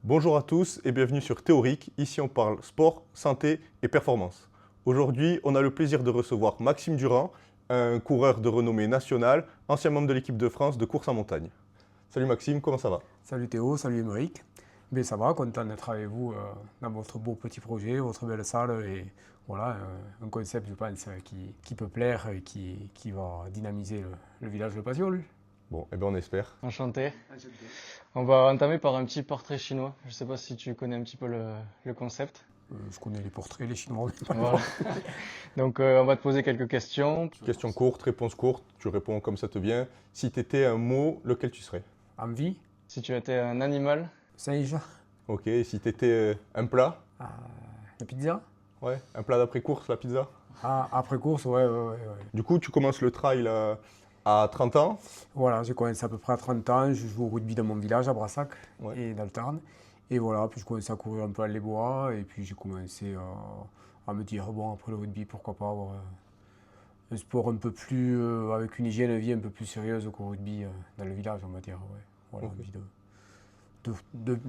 Bonjour à tous et bienvenue sur Théorique. Ici, on parle sport, santé et performance. Aujourd'hui, on a le plaisir de recevoir Maxime Durand, un coureur de renommée nationale, ancien membre de l'équipe de France de course en montagne. Salut Maxime, comment ça va? Salut Théo, salut Émeric. Ben ça va, content d'être avec vous dans votre beau petit projet, votre belle salle et voilà, un concept je pense qui peut plaire et qui va dynamiser le village de Pasiol. Bon, eh bien on espère. Enchanté. On va entamer par un petit portrait chinois. Je ne sais pas si tu connais un petit peu le concept. Je connais les portraits, les Chinois. Voilà. Donc on va te poser quelques questions. Question courte, réponse courte, tu réponds comme ça te vient. Si tu étais un mot, lequel tu serais? Envie, Si tu étais un animal, singe, Ok, et si tu étais un plat? la pizza. Ouais, un plat d'après-course, la pizza? Ah, après course, ouais. Du coup, tu commences le trail à 30 ans. Voilà, j'ai commencé à peu près à 30 ans, je joue au rugby dans mon village à Brassac Ouais. et dans le Tarn. Et voilà, puis je commençais à courir un peu à les bois et puis j'ai commencé à me dire, bon, après le rugby, pourquoi pas avoir un sport un peu plus, avec une hygiène de vie un peu plus sérieuse qu'au rugby dans le village, on va dire. Ouais. Voilà, Ok. envie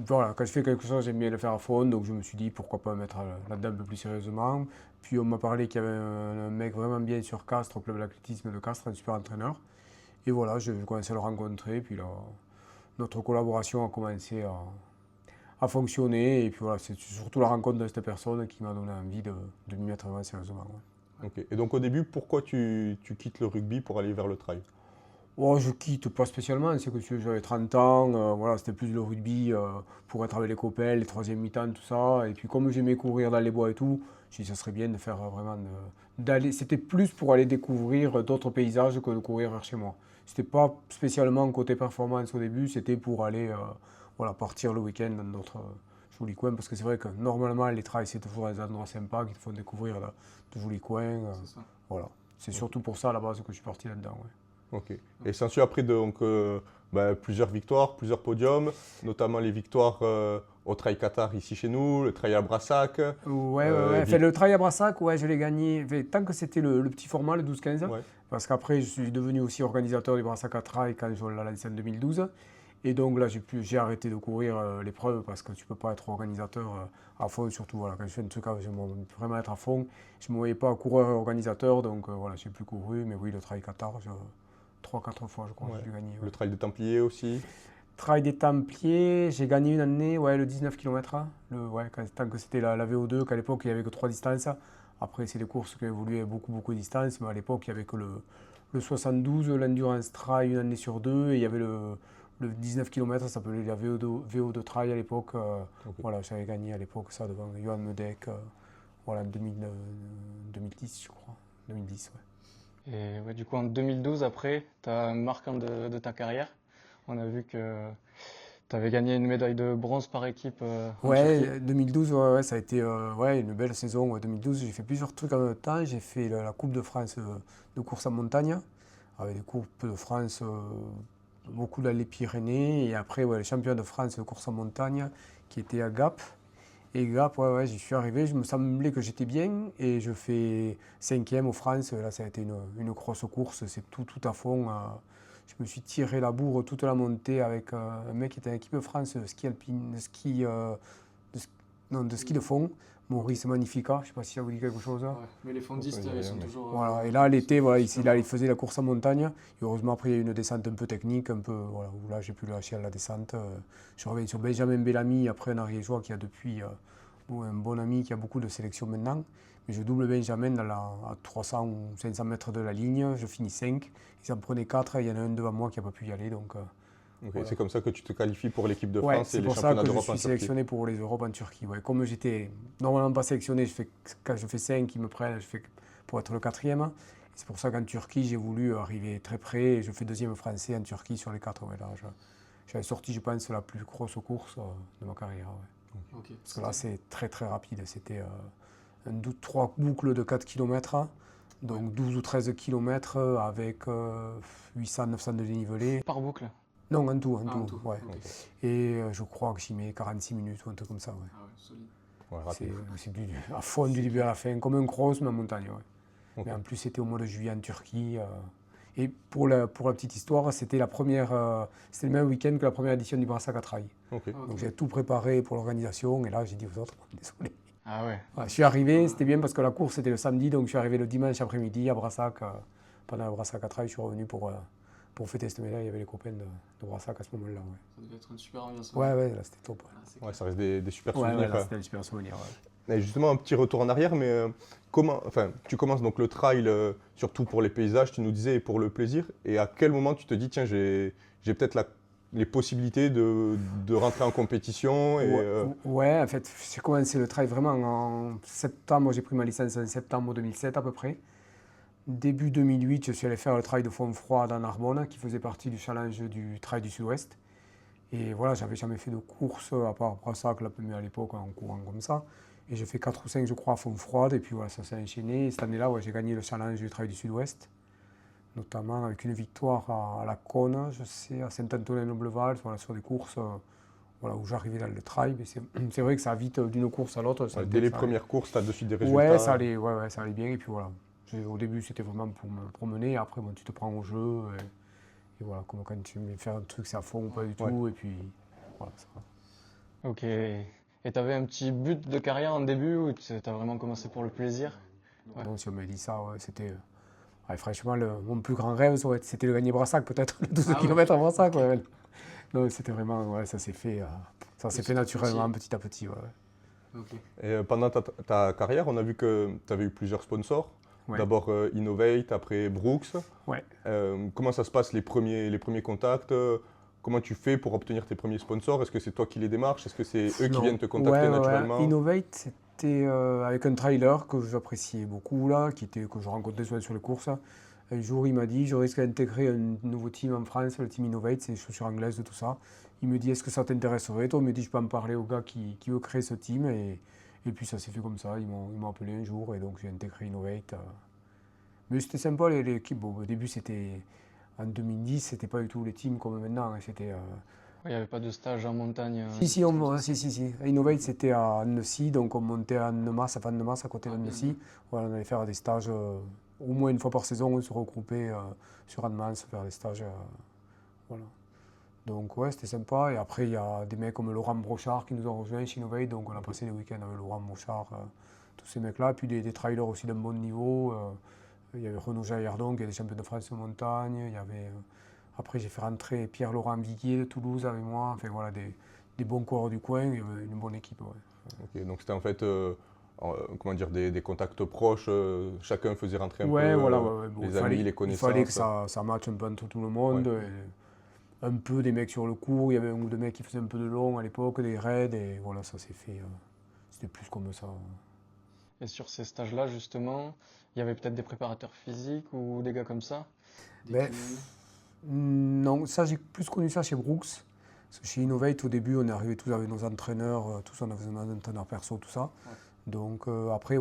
voilà, quand je fais quelque chose, j'aime bien le faire à fond, donc je me suis dit, pourquoi pas me mettre là-dedans un peu plus sérieusement. Puis on m'a parlé qu'il y avait un mec vraiment bien sur Castres, au club d'athlétisme de Castres, un super entraîneur. Et voilà, j'ai commencé à le rencontrer, puis là, notre collaboration a commencé à fonctionner. Et puis voilà, c'est surtout la rencontre de cette personne qui m'a donné envie de m'y mettre vraiment sérieusement. Ouais. Ok. Et donc au début, pourquoi tu quittes le rugby pour aller vers le trail? Oh, je quitte pas spécialement, c'est que j'avais 30 ans, voilà, c'était plus le rugby pour être avec les copains, les troisième mi-temps, tout ça. Et puis comme j'aimais courir dans les bois et tout, j'ai dit ça serait bien de faire vraiment d'aller. C'était plus pour aller découvrir d'autres paysages que de courir vers chez moi. C'était pas spécialement côté performance au début, c'était pour aller voilà, partir le week-end dans d'autres jolis coins. Parce que c'est vrai que normalement les trails c'est toujours des endroits sympas qui te font découvrir de jolis coins. Voilà. C'est surtout pour ça à la base que je suis parti là-dedans. Ouais. Ok. Et s'ensuit après donc, plusieurs victoires, plusieurs podiums, notamment les victoires au Trail Qatar ici chez nous, le Trail à Brassac. Ouais. Enfin, le trail à Brassac, ouais, je l'ai gagné. Enfin, tant que c'était le petit format, le 12-15. Ouais. Parce qu'après, je suis devenu aussi organisateur du Brassac à Trail quand je l'ai lancé en 2012. Et donc là, j'ai arrêté de courir l'épreuve parce que tu ne peux pas être organisateur à fond, surtout voilà, quand je fais un truc, j'aimerais vraiment être à fond. Je ne me voyais pas coureur et organisateur, donc voilà, j'ai plus couru. Mais oui, le Trail Qatar, 3-4 fois, je crois, Ouais. j'ai gagné. Ouais. Le Trail des Templiers aussi. Trail des Templiers, j'ai gagné une année, ouais, le 19 km. Tant que c'était la VO2, qu'à l'époque il n'y avait que 3 distances. Après, c'est des courses qui évoluaient beaucoup de distances, mais à l'époque il n'y avait que le 72, l'Endurance Trail une année sur deux, et il y avait le 19 km, ça s'appelait la VO2 Trail à l'époque. Ok. Voilà, j'avais gagné à l'époque ça devant Johan Medek, voilà, en 2010, je crois. 2010, ouais. et ouais, du coup en 2012, après, tu as un marquant de ta carrière. On a vu que tu avais gagné une médaille de bronze par équipe en Turquie. Ouais, 2012, ouais, ça a été ouais, une belle saison. Ouais, 2012, j'ai fait plusieurs trucs en même temps. J'ai fait la Coupe de France de course en montagne, avec des Coupes de France, beaucoup dans les Pyrénées. Et après, ouais, le champion de France de course en montagne, qui était à Gap. Et Gap, ouais, j'y suis arrivé. Je me semblait que j'étais bien. Et je fais cinquième aux France. Là, ça a été une grosse course. C'est tout à fond. Je me suis tiré la bourre toute la montée avec un mec qui était en équipe de France de ski alpine, de ski de fond, Maurice Magnifica, je ne sais pas si ça vous dit quelque chose. Ouais, mais les fondistes, Ça, ils sont toujours. Voilà. Et là, l'été, voilà, il faisait la course en montagne. Et heureusement, après, il y a eu une descente un peu technique, un peu, voilà, où là, j'ai pu lâcher à la descente. Je reviens sur Benjamin Bellamy, après un ariégeois qui a depuis un bon ami qui a beaucoup de sélections maintenant. Mais je double Benjamin à 300 ou 500 mètres de la ligne, je finis 5. Ils en prenaient 4, il y en a un devant moi qui n'a pas pu y aller. Donc, Ok. voilà. C'est comme ça que tu te qualifies pour l'équipe de Ouais, France et c'est les pour ça championnats que je d'Europe en suis Turquie. sélectionné pour les Europes en Turquie. Ouais. Comme j'étais normalement pas sélectionné, quand je fais 5, ils me prennent pour être le quatrième. C'est pour ça qu'en Turquie, j'ai voulu arriver très près. Et je fais deuxième français en Turquie sur les 4. Ouais, là, j'avais sorti, je pense, la plus grosse course de ma carrière. Ouais. Ok. Parce que là, c'est très rapide. C'était 3 boucles de 4 km, donc 12 ou 13 km avec 800-900 de dénivelé. Par boucle. Non, en tout, En tout. ouais. Ok. Et je crois que j'y mets 46 minutes ou un truc comme ça. Ouais. Ah ouais, solide. Ouais, rapide. C'est à fond du début à la fin, comme un cross, mais en montagne. Ouais. Ok. Mais en plus, c'était au mois de juillet en Turquie. Et pour la petite histoire, c'était le même week-end que la première édition du Brassac à Trail. Ok. Donc j'ai tout préparé pour l'organisation et là j'ai dit aux autres, désolé. Ah ouais. Je suis arrivé, c'était bien parce que la course c'était le samedi, donc je suis arrivé le dimanche après-midi à Brassac. Pendant le Brassac à Trail, je suis revenu pour fêter cette médaille. Il y avait les copains de Brassac à ce moment-là. Ouais. Ça devait être une super ambiance. Ouais, là c'était top. Ouais, ça reste des super Ouais, souvenirs. là c'était un super souvenir. Et justement, un petit retour en arrière, mais tu commences donc le trail, surtout pour les paysages, tu nous disais, et pour le plaisir. Et à quel moment tu te dis, tiens, j'ai peut-être les possibilités de rentrer en compétition Ouais, en fait, j'ai commencé le trail vraiment en septembre. J'ai pris ma licence en septembre 2007 à peu près. Début 2008, je suis allé faire le trail de Fontfroid dans Narbonne, qui faisait partie du challenge du trail du Sud-Ouest. Et voilà, j'avais jamais fait de course, à part Brassac, à l'époque, en courant comme ça. Et j'ai fait 4 ou 5, je crois, à Fontfroid. Et puis voilà, ça s'est enchaîné. Et cette année-là, j'ai gagné le challenge du trail du Sud-Ouest, notamment avec une victoire à la Cône, je sais, à Saint-Antonin-Nobleval, sur des courses où j'arrivais dans le trail. Mais c'est vrai que ça va vite d'une course à l'autre. dès les premières courses, tu as de suite des résultats. Ouais, ça allait bien. Et puis voilà. Au début, c'était vraiment pour me promener. Après, tu te prends au jeu. Et voilà, comme quand tu veux faire un truc, c'est à fond ou pas du tout. Et puis, voilà, ça va. Ok. Et tu avais un petit but de carrière en début ou tu as vraiment commencé pour le plaisir? Ouais. Non, si on me dit ça, c'était... franchement, mon plus grand rêve, c'était de gagner Brassac, peut-être, les 12 km à Brassac. Ouais. Non, c'était vraiment... ça s'est fait naturellement, petit à petit. Okay. Et pendant ta carrière, on a vu que tu avais eu plusieurs sponsors. Ouais. D'abord Innovate, après Brooks. Ouais. Comment ça se passe les premiers contacts comment tu fais pour obtenir tes premiers sponsors? Est-ce que c'est toi qui les démarches? Est-ce que c'est eux qui viennent te contacter naturellement? Innovate, c'était avec un trailer que j'appréciais beaucoup, que je rencontrais souvent sur les courses. Un jour, il m'a dit, je risque d'intégrer un nouveau team en France, le team Innovate, c'est les chaussures anglaises, tout ça. Il me dit, est-ce que ça t'intéresserait? Toi, il me dit, je peux en parler au gars qui veut créer ce team. Et puis ça s'est fait comme ça, ils m'ont appelé un jour et donc j'ai intégré Innovate. Mais c'était sympa l'équipe. Bon, au début, en 2010, c'était pas du tout les teams comme maintenant. C'était, il n'y avait pas de stage en montagne. Si. Innovate, c'était à Annecy, donc on montait à Annemasse, à côté d'Annecy. Voilà, on allait faire des stages au moins une fois par saison, on se regroupait sur Annemasse, faire des stages. Voilà. Donc ouais, c'était sympa. Et après, il y a des mecs comme Laurent Brochard qui nous ont rejoints chez Innovate, donc on a passé des week-ends avec Laurent Brochard, tous ces mecs-là. Puis des trailers aussi d'un bon niveau. Il y avait Renaud Jaillardon qui est des champions de France de montagne. Il y avait, après, j'ai fait rentrer Pierre-Laurent Viguier de Toulouse avec moi. Enfin voilà, des bons coureurs du coin. Il y avait une bonne équipe. Ouais. Ok, donc c'était en fait des contacts proches. Chacun faisait rentrer un peu Bon, les amis, les connaissances. Il fallait que ça matche un peu entre tout le monde. Un peu des mecs sur le cours. Il y avait un ou deux mecs qui faisaient un peu de long à l'époque, des raids. Et voilà, ça s'est fait. C'était plus comme ça. Et sur ces stages-là, justement, il y avait peut-être des préparateurs physiques ou des gars comme ça? Non, ça j'ai plus connu ça chez Brooks. Parce que chez Innovate, au début, on est arrivés tous avec nos entraîneurs, tous on avait nos entraîneurs perso, tout ça. Ouais. Donc après,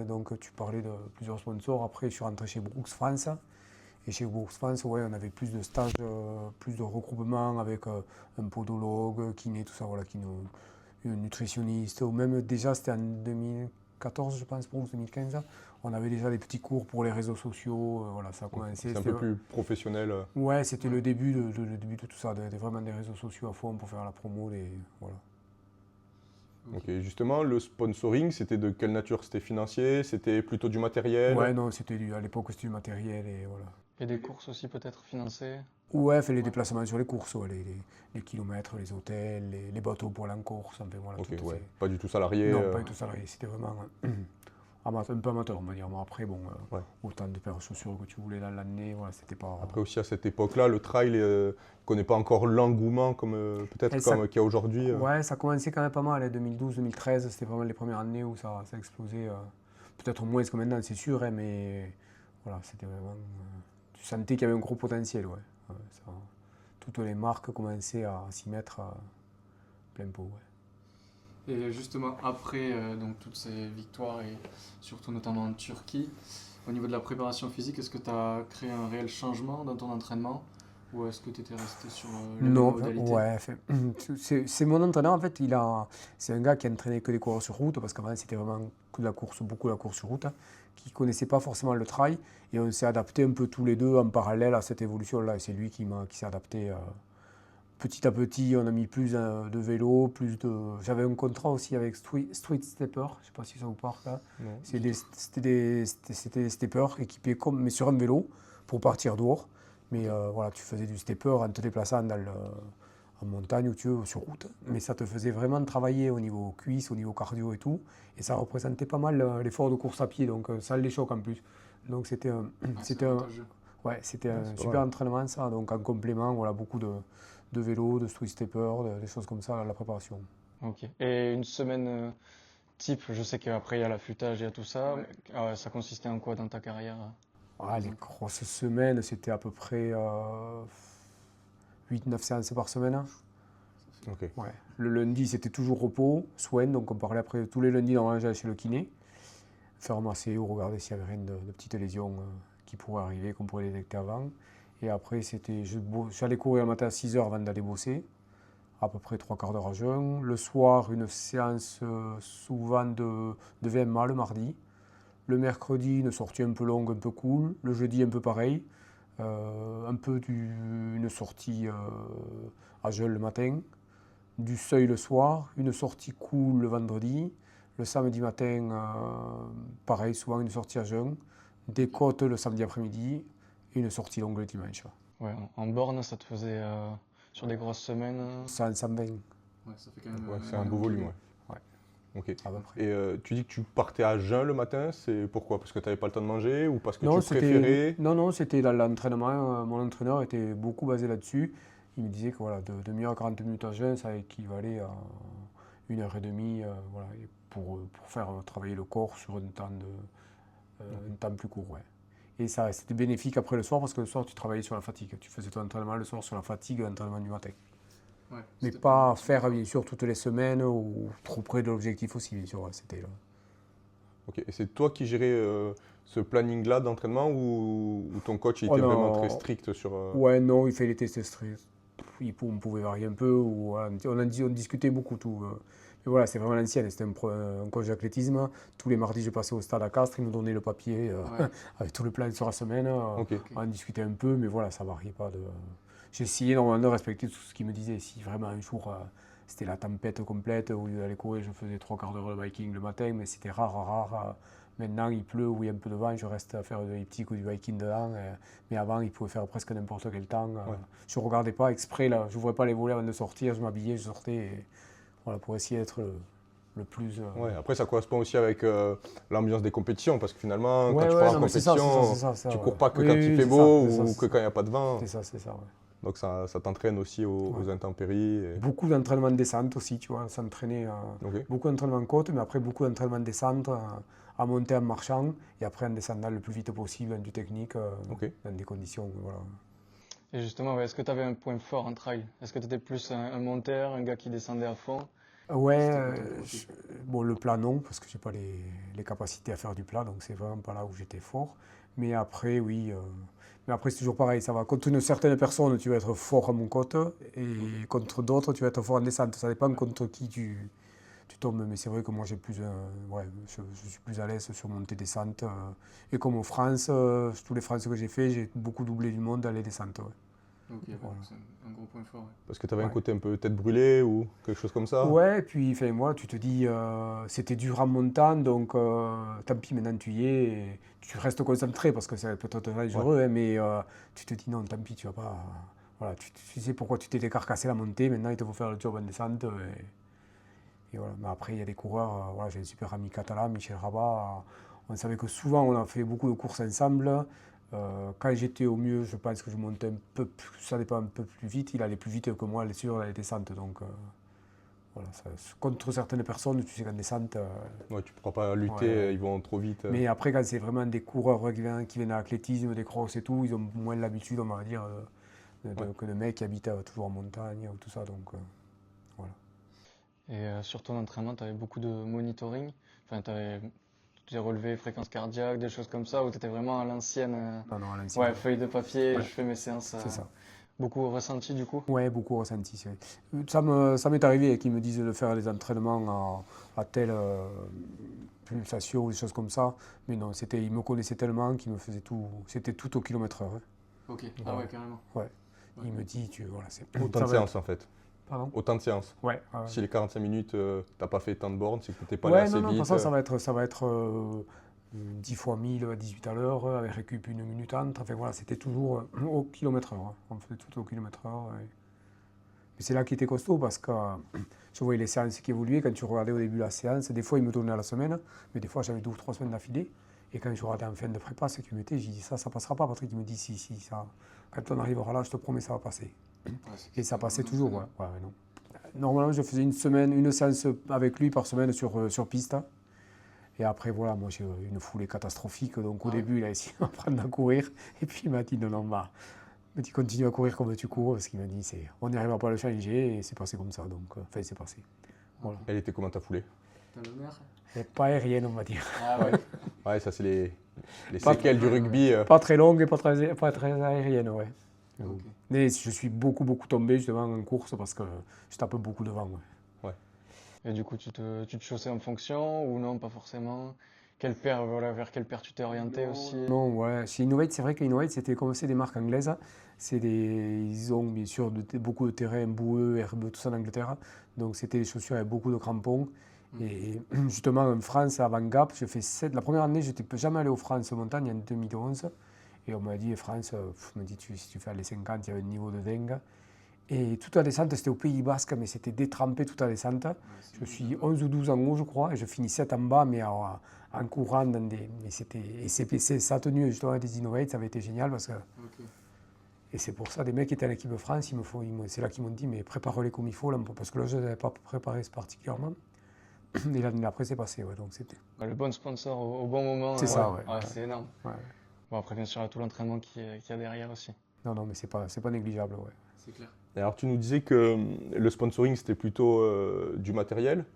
donc, tu parlais de plusieurs sponsors. Après, je suis rentré chez Brooks France. Et chez Brooks France, on avait plus de stages, plus de regroupements avec un podologue, kiné, tout ça, un nutritionniste. Ou même déjà, c'était en 2014, je pense, Brooks 2015. On avait déjà des petits cours pour les réseaux sociaux, ça a commencé. C'est un peu plus professionnel. Ouais, c'était le début de tout ça, vraiment des réseaux sociaux à fond pour faire la promo. Voilà. Ok, justement, le sponsoring, c'était de quelle nature? C'était financier? C'était plutôt du matériel? Ouais, non, à l'époque, c'était du matériel et voilà. Et des courses aussi peut-être financées? Ouais, les déplacements sur les courses, les kilomètres, les hôtels, les bateaux pour la course, enfin voilà. Ok, pas du tout salarié? Non, pas du tout salarié, c'était vraiment un peu amateur, on va dire. Mais après, autant de paires de chaussures que tu voulais dans l'année, c'était pas... Après aussi, à cette époque-là, le trail ne connaît pas encore l'engouement comme qu'il y a aujourd'hui. Ouais, ça commençait quand même pas mal, 2012-2013, c'était vraiment les premières années où ça explosait. Peut-être moins que maintenant, c'est sûr, mais voilà, c'était vraiment... tu sentais qu'il y avait un gros potentiel, toutes les marques commençaient à s'y mettre plein pot, Et justement, après donc, toutes ces victoires, et surtout notamment en Turquie, au niveau de la préparation physique, est-ce que tu as créé un réel changement dans ton entraînement? Ou est-ce que tu étais resté sur Non, modalité? ouais, enfin, c'est mon entraîneur en fait, c'est un gars qui entraînait que des coureurs sur route parce qu'avant c'était vraiment que de la course, beaucoup la course sur route, hein, qui connaissait pas forcément le trail et on s'est adapté un peu tous les deux en parallèle à cette évolution-là et c'est lui qui s'est adapté petit à petit. On a mis plus de vélo, J'avais un contrat aussi avec Street Stepper, je sais pas si ça vous parle là. Non. C'était des steppers équipés comme mais sur un vélo pour partir dehors. Mais voilà, tu faisais du stepper en te déplaçant en montagne ou tu veux, sur route. Mais ça te faisait vraiment travailler au niveau cuisse, au niveau cardio et tout. Et ça représentait pas mal l'effort de course à pied, donc ça les choque en plus. Donc c'était un c'est pas super mal. entraînement ça. Donc en complément, voilà, beaucoup de vélo, de street stepper, des choses comme ça, la préparation. Ok. Et une semaine type, je sais qu'après il y a l'affûtage, il y a tout ça. Ça consistait en quoi dans ta carrière? Ah, les grosses semaines, c'était à peu près 8-9 séances par semaine. Ok. Ouais. Le lundi, c'était toujours repos, soin, donc on parlait après tous les lundis, normalement j'allais chez le kiné, faire masser ou regarder s'il n'y avait rien de petites lésions qui pourraient arriver, qu'on pourrait détecter avant. Et après, j'allais courir le matin à 6 heures avant d'aller bosser, à peu près 3/4 d'heure à jeun. Le soir, une séance souvent de VMA le mardi. Le mercredi, une sortie un peu longue, un peu cool. Le jeudi, un peu pareil. Une sortie à jeun le matin. Du seuil le soir. Une sortie cool le vendredi. Le samedi matin, pareil, souvent une sortie à jeun. Des côtes le samedi après-midi. Et une sortie longue le dimanche. Ouais, en borne, ça te faisait sur des grosses semaines? 120 Ouais, ça fait quand même Ouais, c'est un beau volume, ouais. Ouais. Ok. à peu près. Et tu dis que tu partais à jeun le matin, c'est pourquoi? Parce que tu n'avais pas le temps de manger ou parce que Non, tu préférais? non, c'était dans l'entraînement. Mon entraîneur était beaucoup basé là-dessus. Il me disait que voilà, de demi-heure à 40 minutes à jeun, ça équivalait à 1 heure et demie voilà, et pour faire travailler le corps sur un temps plus court. Ouais. Et ça, c'était bénéfique après le soir parce que le soir, tu travaillais sur la fatigue. Tu faisais ton entraînement le soir sur la fatigue et l'entraînement du matin. Ouais, Mais c'était pas pas faire, bien sûr, toutes les semaines ou trop près de l'objectif aussi, bien sûr. Ouais, c'était là. Ok. Et c'est toi qui gérais ce planning-là d'entraînement ou ton coach il Oh était vraiment très non, strict sur. ouais, non, il fait les tests stress. On pouvait varier un peu, ou, voilà, on discutait beaucoup tout. Mais voilà, c'est vraiment l'ancienne, c'était un coach d'athlétisme. Tous les mardis, je passais au stade à Castres, il me donnait le papier Ouais. avec tout le plan sur la semaine. Ok. On en discutait un peu, mais voilà, ça variait pas de. J'ai essayé normalement de respecter tout ce qu'il me disait. Si vraiment un jour c'était la tempête complète, au lieu d'aller courir, je faisais 3/4 d'heure de biking le matin, mais c'était rare. Maintenant, il pleut ou il y a un peu de vent, je reste à faire de l'elliptique ou du biking dedans. Mais avant, il pouvait faire presque n'importe quel temps. Ouais. Je ne regardais pas exprès, là, je n'ouvrais pas les volets avant de sortir, je m'habillais, je sortais. Et, voilà, pour essayer d'être le plus. Ouais. Après, ça correspond aussi avec l'ambiance des compétitions parce que finalement, quand Ouais, tu ouais, pars en non, mais c'est ça, compétition, ça, tu ouais. cours pas que Oui, quand oui, il oui, fait c'est ça, beau c'est ça, ou c'est que ça. quand il n'y a pas de vent. C'est ça, ouais. Donc ça t'entraîne aussi aux Ouais. intempéries. Beaucoup d'entraînements de descente aussi, tu vois, s'entraîner. Ok. Beaucoup d'entraînements côte, mais après beaucoup d'entraînements de descente, à monter en marchant, et après en descendant le plus vite possible, dans du technique, Ok. dans des conditions, voilà. Et justement, ouais, est-ce que tu avais un point fort en trail? Est-ce que tu étais plus un monteur, un gars qui descendait à fond? Ouais, C'était quoi ton profil? bon, le plat non, parce que j'ai pas les capacités à faire du plat, donc c'est vraiment pas là où j'étais fort. Mais après, oui. Mais après, c'est toujours pareil, ça va. Contre une certaine personne, tu vas être fort à mon côte, et contre d'autres, tu vas être fort en descente. Ça dépend contre qui tu tombes. Mais c'est vrai que moi, ouais, je suis plus à l'aise sur montée-descente. Et comme en France, tous les France que j'ai fait, j'ai beaucoup doublé du monde dans les descentes. Ouais. Ok, ouais, Voilà. c'est un gros point fort. Ouais. Parce que tu avais un Ouais. côté un peu tête brûlée ou quelque chose comme ça. Ouais, puis enfin, moi, tu te dis, c'était dur en montant, donc tant pis, maintenant tu y es, et tu restes concentré parce que ça peut être Ouais. dangereux, hein, mais tu te dis non, tant pis, tu vas pas. Voilà, tu sais pourquoi tu t'es carcassé la montée, maintenant il te faut faire le job en descente. Et voilà. Mais après, il y a des coureurs, voilà, j'ai un super ami catalan, Michel Rabat, on savait que souvent on a fait beaucoup de courses ensemble. Quand j'étais au mieux, je pense que je montais un peu plus, ça dépend un peu plus vite, il allait plus vite que moi sur les descentes, donc. Voilà, contre certaines personnes, tu sais qu'en descente. Ouais, tu ne pourras pas lutter, Ouais. ils vont trop vite. Mais après, quand c'est vraiment des coureurs qui viennent à l'athlétisme, des crosses et tout, ils ont moins l'habitude, on va dire, Ouais. que de mecs qui habitent toujours en montagne ou tout ça. Donc, voilà. Et sur ton entraînement, tu avais beaucoup de monitoring. Enfin, tu avais des relevés, fréquence cardiaque, des choses comme ça, où tu étais vraiment à l'ancienne. Non, non, à l'ancienne. Ouais, feuille de papier, Ouais, je fais mes séances. c'est ça. Beaucoup ressenti du coup? Ouais, beaucoup ressenti. Ça m'est arrivé qu'ils me disent de faire des entraînements à telle pulsation ou des choses comme ça. Mais non, ils me connaissaient tellement qu'ils me faisaient tout. C'était tout au kilomètre-heure. Hein. Ok, Voilà. ouais, carrément. Ouais. Il me dit, voilà, c'est. Autant de séances en fait. Pardon? Autant de séances. Ouais. Si les 45 minutes, t'as pas fait tant de bornes, c'est que t'es pas Ouais, allé assez non, vite. pour ça va être 10 fois 1000 à 18 à l'heure, avec récup 1 minute entre. Enfin voilà, c'était toujours au kilomètre-heure. Hein. On faisait tout au kilomètre-heure. Et c'est là qui était costaud parce que je voyais les séances qui évoluaient. Quand tu regardais au début la séance, des fois, il me donnait à la semaine, mais des fois, j'avais 2 ou 3 semaines d'affilée. Et quand je regardais en fin de prépa, ce qu'il mettait, j'ai dit ça passera pas. Patrick, il me dit si, ça. Quand on arrivera là, je te promets, ça va passer. Et ça passait toujours, ouais. Non. Normalement, je faisais une séance avec lui par semaine sur piste. Et après, voilà, moi j'ai une foulée catastrophique. Donc au début, il a essayé de m'apprendre à courir. Et puis il m'a dit non, bah, il m'a dit continue à courir comme tu cours. Parce qu'il m'a dit on n'y arrivera pas à le changer. Et c'est passé comme ça. Donc, enfin, c'est passé. Voilà. Elle était comment ta foulée? Elle n'est pas aérienne, on va dire. Ah ouais. Ouais, ça c'est les séquelles du rugby. Pas très longue et pas très aérienne, ouais. Ok. Mais je suis beaucoup tombé justement en course parce que je tape beaucoup devant. Ouais. Et du coup, tu te chaussais en fonction ou non, pas forcément? Vers quelle paire tu t'es orienté aussi? Non, ouais. Chez Innovate, c'est vrai qu'Innovate, c'est des marques anglaises. Ils ont bien sûr beaucoup de terrains boueux, herbeux, tout ça en Angleterre. Donc c'était des chaussures avec beaucoup de crampons. Et justement, en France, avant Gap, la première année, je n'étais jamais allé aux France Montagne en 2011. Et on m'a dit, France, si tu fais les 50, il y avait un niveau de dingue. Et toute la descente, c'était au Pays Basque, mais c'était détrempé toute la descente. Je suis 11 ou 12 en haut, je crois, et je finis 7 en bas, mais en courant dans des. Ça a tenu justement des Innovate, ça avait été génial parce que. Ok. Et c'est pour ça, des mecs qui étaient à l'équipe de France, c'est là qu'ils m'ont dit, mais prépare-les comme il faut, là, parce que là, je ne l'avais pas préparé particulièrement. Et l'année après, c'est passé, ouais, donc c'était. Le bon sponsor au bon moment. C'est ça, ouais. C'est énorme. Ouais. Bon, après, bien sûr, il y a tout l'entraînement qu'il y a derrière aussi. Non, mais c'est pas négligeable, ouais. C'est clair. Et alors tu nous disais que le sponsoring c'était plutôt du matériel,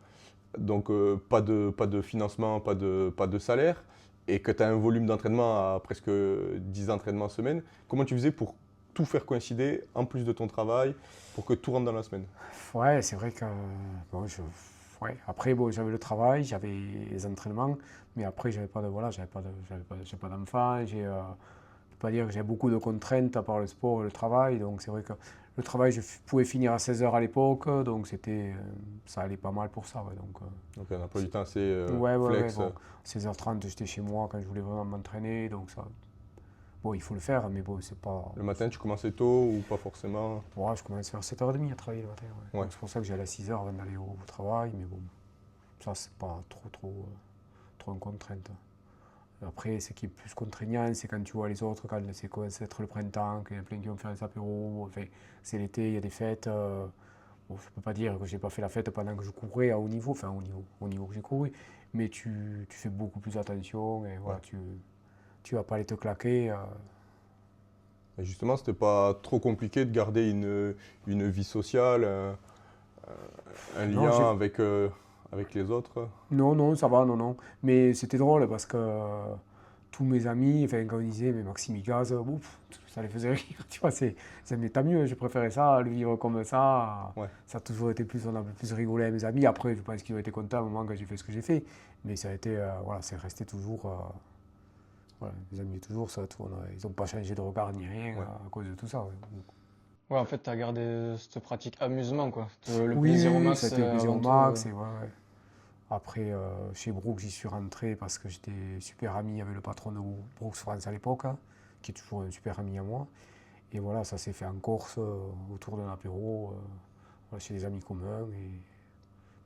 donc pas de financement, pas de salaire, et que tu as un volume d'entraînement à presque 10 entraînements semaine. Comment tu faisais pour tout faire coïncider en plus de ton travail, pour que tout rentre dans la semaine? Ouais, c'est vrai que après j'avais le travail, j'avais les entraînements, mais après j'avais pas d'enfant, je peux pas dire que j'ai beaucoup de contraintes à part le sport et le travail, donc c'est vrai que le travail je pouvais finir à 16h à l'époque, donc ça allait pas mal pour ça, ouais, Donc un emploi du temps assez flex. Bon, 16h30 j'étais chez moi quand je voulais vraiment m'entraîner, donc ça. Bon, il faut le faire, mais bon, c'est pas. Le matin, tu commençais tôt ou pas forcément? Ouais, je commence vers 7h30 à travailler le matin. Ouais. Ouais. C'est pour ça que j'allais à 6h avant d'aller au travail, mais bon, ça, c'est pas trop une contrainte. Après, ce qui est plus contraignant, c'est quand tu vois les autres, quand c'est commence à être le printemps, qu'il y en a plein qui vont faire des apéros, enfin, c'est l'été, il y a des fêtes. Bon, je peux pas dire que j'ai pas fait la fête pendant que je courais à haut niveau, enfin, au niveau que j'ai couru, mais tu fais beaucoup plus attention et voilà, tu vas pas aller te claquer. Et justement, c'était pas trop compliqué de garder une vie sociale, un lien avec les autres? Non, ça va, non. Mais c'était drôle parce que tous mes amis, enfin, quand ils disaient, mais Maxime Igaz, ça les faisait rire, tu vois, mais tant mieux, je préférais ça, le vivre comme ça. Ouais. Ça a toujours été on a plus rigolé avec mes amis. Après, je pense qu'ils ont été contents au moment quand j'ai fait ce que j'ai fait. Mais ça a été, c'est resté toujours. Voilà, les amis toujours, ils n'ont pas changé de regard ni rien à cause de tout ça. Ouais. Ouais, en fait, tu as gardé cette pratique amusement, quoi. Le Oui, plaisir au max. c'était le plaisir au max. Ouais. Après, chez Brooks, j'y suis rentré parce que j'étais super ami avec le patron de Brooks France à l'époque, qui est toujours un super ami à moi. Et voilà, ça s'est fait en Corse, autour d'un apéro, chez des amis communs. Et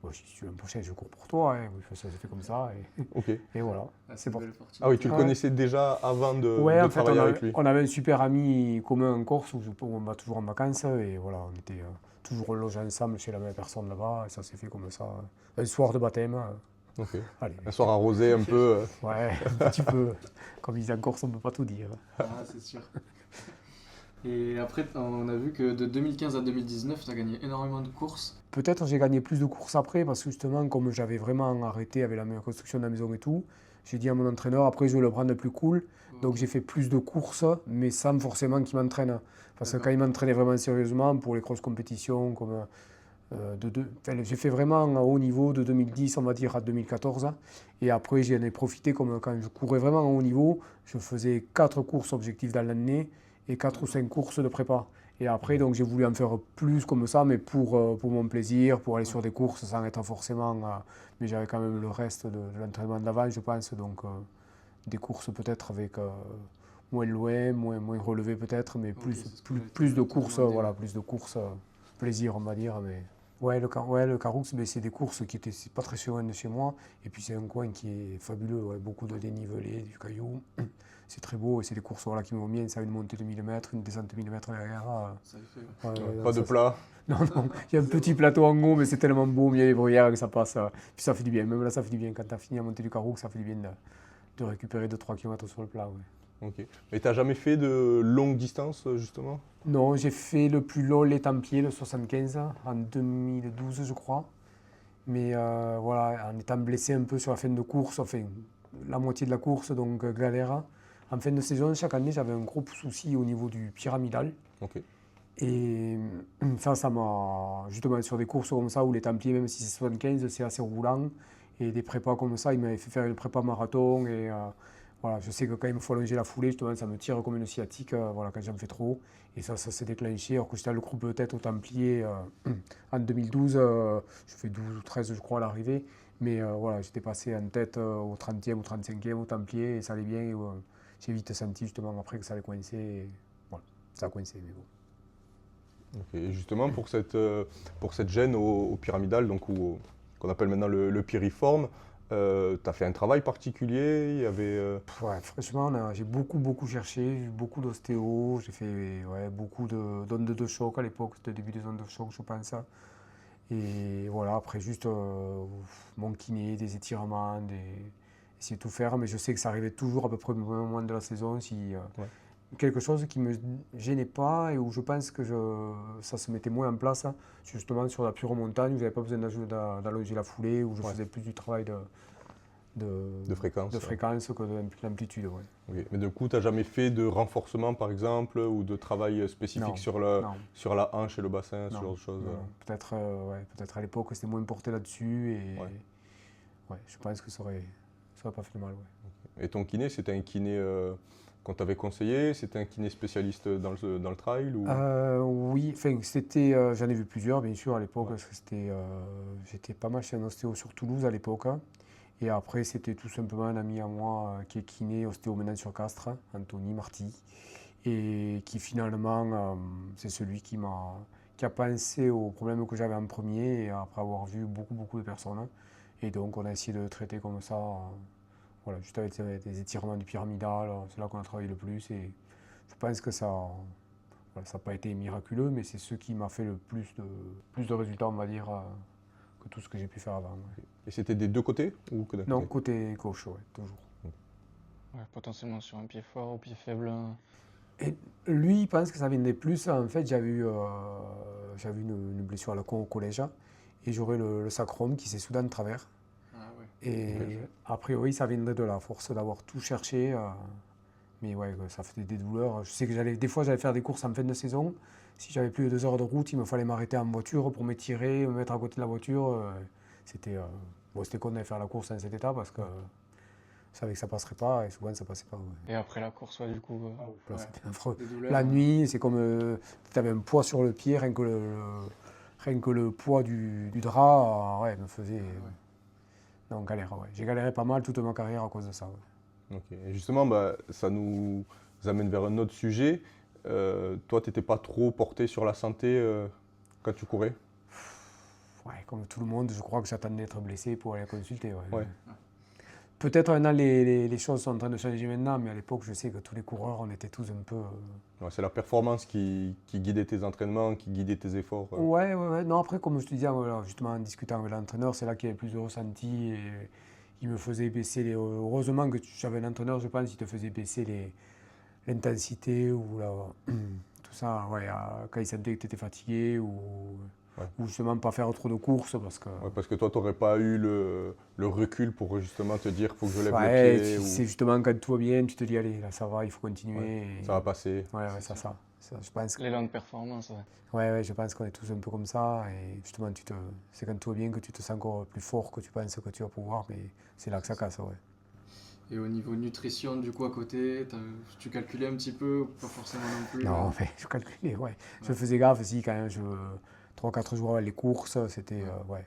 bon, si tu veux un prochain, je cours pour toi. Hein. Ça s'est fait comme ça. Ok. Et voilà. C'est bon. Ah oui, tu le connaissais déjà avant de en fait, travailler avec lui? On avait un super ami commun en Corse où on va toujours en vacances. Et voilà, on était toujours logés ensemble chez la même personne là-bas. Et ça s'est fait comme ça. Un soir de baptême. Ok. Allez, Un soir arrosé un peu. Ouais, un petit peu. Comme ils disent en Corse, on ne peut pas tout dire. Ah, c'est sûr. Et après, on a vu que de 2015 à 2019, tu as gagné énormément de courses. Peut-être j'ai gagné plus de courses après parce que justement, comme j'avais vraiment arrêté avec la construction de la maison et tout, j'ai dit à mon entraîneur, après je veux le prendre plus cool. Donc j'ai fait plus de courses, mais sans forcément qu'il m'entraîne. Parce que quand il m'entraînait vraiment sérieusement pour les grosses compétitions, comme enfin, j'ai fait vraiment à haut niveau de 2010, on va dire, à 2014. Et après, j'en ai profité, comme quand je courais vraiment à haut niveau, je faisais 4 courses objectifs dans l'année et 4 ou 5 courses de prépa. Et après, donc, j'ai voulu en faire plus comme ça, mais pour mon plaisir, pour aller sur des courses sans être forcément. Mais j'avais quand même le reste de l'entraînement d'avant, je pense. Donc, des courses peut-être avec moins loin, moins relevé peut-être, mais plus de courses, voilà, plus de courses plaisir, on va dire. Mais... Ouais, le Caroux, ben, c'est des courses qui étaient pas très loin de chez moi. Et puis c'est un coin qui est fabuleux, ouais, beaucoup de dénivelé, du caillou. C'est très beau et c'est des courses voilà, qui m'ont bien. Ça a une montée de 1000 mètres, une descente de 1000 mètres derrière. Ça le fait, ouais. Pas de plat. Non, il y a un petit plateau en haut, mais c'est tellement beau, il y a les bruyères que ça passe. Puis ça fait du bien, même là ça fait du bien. Quand tu as fini à monter du Caroux, ça fait du bien de récupérer 2-3 km sur le plat. Ouais. Ok. Mais tu n'as jamais fait de longue distance, justement? Non, j'ai fait le plus long, les Templiers, le 75, en 2012, je crois. Mais voilà, en étant blessé un peu sur la fin de course, enfin la moitié de la course, donc galère. En fin de saison, chaque année, j'avais un gros souci au niveau du pyramidal. Ok. Et ça m'a, justement, sur des courses comme ça, où les Templiers, même si c'est 75, c'est assez roulant. Et des prépas comme ça, il m'avait fait faire une prépa marathon. Et voilà, je sais que quand il me faut allonger la foulée, justement, ça me tire comme une sciatique, voilà, quand j'en fais trop. Et ça s'est déclenché, alors que j'étais dans le groupe de tête aux Templiers en 2012, je fais 12 ou 13, je crois, à l'arrivée. Mais voilà, j'étais passé en tête au 30e ou 35e aux Templiers, et ça allait bien. Et, j'ai vite senti, justement, après que ça allait coincer. Et, voilà, ça a coincé, mais bon. Ok. Et justement, pour cette gêne au pyramidal, donc qu'on appelle maintenant le piriforme, tu as fait un travail particulier? Il y avait, Ouais, franchement, j'ai beaucoup cherché, j'ai eu beaucoup d'ostéo, j'ai fait beaucoup d'ondes de choc à l'époque, c'était le début des ondes de choc, je pense. Et voilà, après juste mon kiné, des étirements, essayer de tout faire, mais je sais que ça arrivait toujours à peu près au même moment de la saison, si quelque chose qui me gênait pas et où je pense que ça se mettait moins en place, justement sur la pure montagne, où j'avais pas besoin d'allonger la foulée, où je faisais plus du travail de fréquence que d'amplitude. Ouais. Ok. Mais du coup, tu n'as jamais fait de renforcement, par exemple, ou de travail spécifique Non. sur la hanche et le bassin, ce Non, genre de choses? non. Peut-être à l'époque, c'était moins porté là-dessus. Et je pense que ça aurait pas fait de mal. Ouais. Et ton kiné, c'était un kiné qu'on t'avait conseillé? C'était un kiné spécialiste dans le trail ou... Oui, j'en ai vu plusieurs, bien sûr, à l'époque, parce que j'étais pas mal chez un ostéo sur Toulouse à l'époque. Et après, c'était tout simplement un ami à moi qui est kiné, ostéo maintenant sur Castres, Anthony Marty, et qui finalement, c'est celui qui a pensé au problème que j'avais en premier, et après avoir vu beaucoup de personnes. Et donc, on a essayé de le traiter comme ça, voilà, juste avec des étirements du pyramidal, c'est là qu'on a travaillé le plus. Et je pense que ça n'a pas été miraculeux, mais c'est ce qui m'a fait le plus de résultats, on va dire, que tout ce que j'ai pu faire avant. Ouais. Et c'était des deux côtés ou que d'un côté? Non, côté gauche, ouais, toujours. Ouais, potentiellement sur un pied fort ou pied faible. Et lui, il pense que ça viendrait plus. En fait, j'avais eu une blessure à la con au collège et j'aurais le sacrum qui s'est soudain de travers. Ah ouais. Et a priori, ça viendrait de la force d'avoir tout cherché. Mais ouais, ça faisait des douleurs. Je sais que des fois, j'allais faire des courses en fin de saison. Si j'avais plus de 2 heures de route, il me fallait m'arrêter en voiture pour m'étirer, me mettre à côté de la voiture. C'était con d'aller faire la course dans cet état parce que je savais que ça passerait pas et souvent ça passait pas. Ouais. Et après la course, du coup. Là, c'était affreux. Douleurs, la nuit, c'est comme tu avais un poids sur le pied, rien que le poids du drap me faisait. Donc, galère, ouais. J'ai galéré pas mal toute ma carrière à cause de ça. Ouais. Ok. Et justement, ça nous amène vers un autre sujet. Toi, tu n'étais pas trop porté sur la santé quand tu courais? Ouais, comme tout le monde, je crois que j'attendais d'être blessé pour aller consulter. Ouais. Peut-être maintenant les choses sont en train de changer maintenant, mais à l'époque, je sais que tous les coureurs, on était tous un peu. Ouais, c'est la performance qui guidait tes entraînements, qui guidait tes efforts. Ouais. Non, après, comme je te disais, voilà, justement en discutant avec l'entraîneur, c'est là qu'il y avait plus de ressenti. Et il me faisait baisser les. Heureusement que j'avais un entraîneur, je pense, il te faisait baisser l'intensité ou tout ça, ouais, quand il sentait que tu étais fatigué Ouais. ou justement pas faire trop de courses parce que. Ouais, parce que toi, tu n'aurais pas eu le recul pour justement te dire, faut que je lève le Ouais, pied. c'est justement quand tout va bien, tu te dis, allez, là ça va, il faut continuer. Ouais, Et- ça va passer. Ouais, C'est ça, sûr. je pense. L'élan de performance, ouais. Ouais, je pense qu'on est tous un peu comme ça. Et justement, c'est quand tout va bien que tu te sens encore plus fort que tu penses que tu vas pouvoir, mais c'est là que ça casse, ouais. Et au niveau nutrition, du coup, à côté, tu calculais un petit peu ou pas forcément non plus? Non, mais je calculais, ouais. Je faisais gaffe aussi quand même, 3-4 jours avant les courses, c'était, ouais.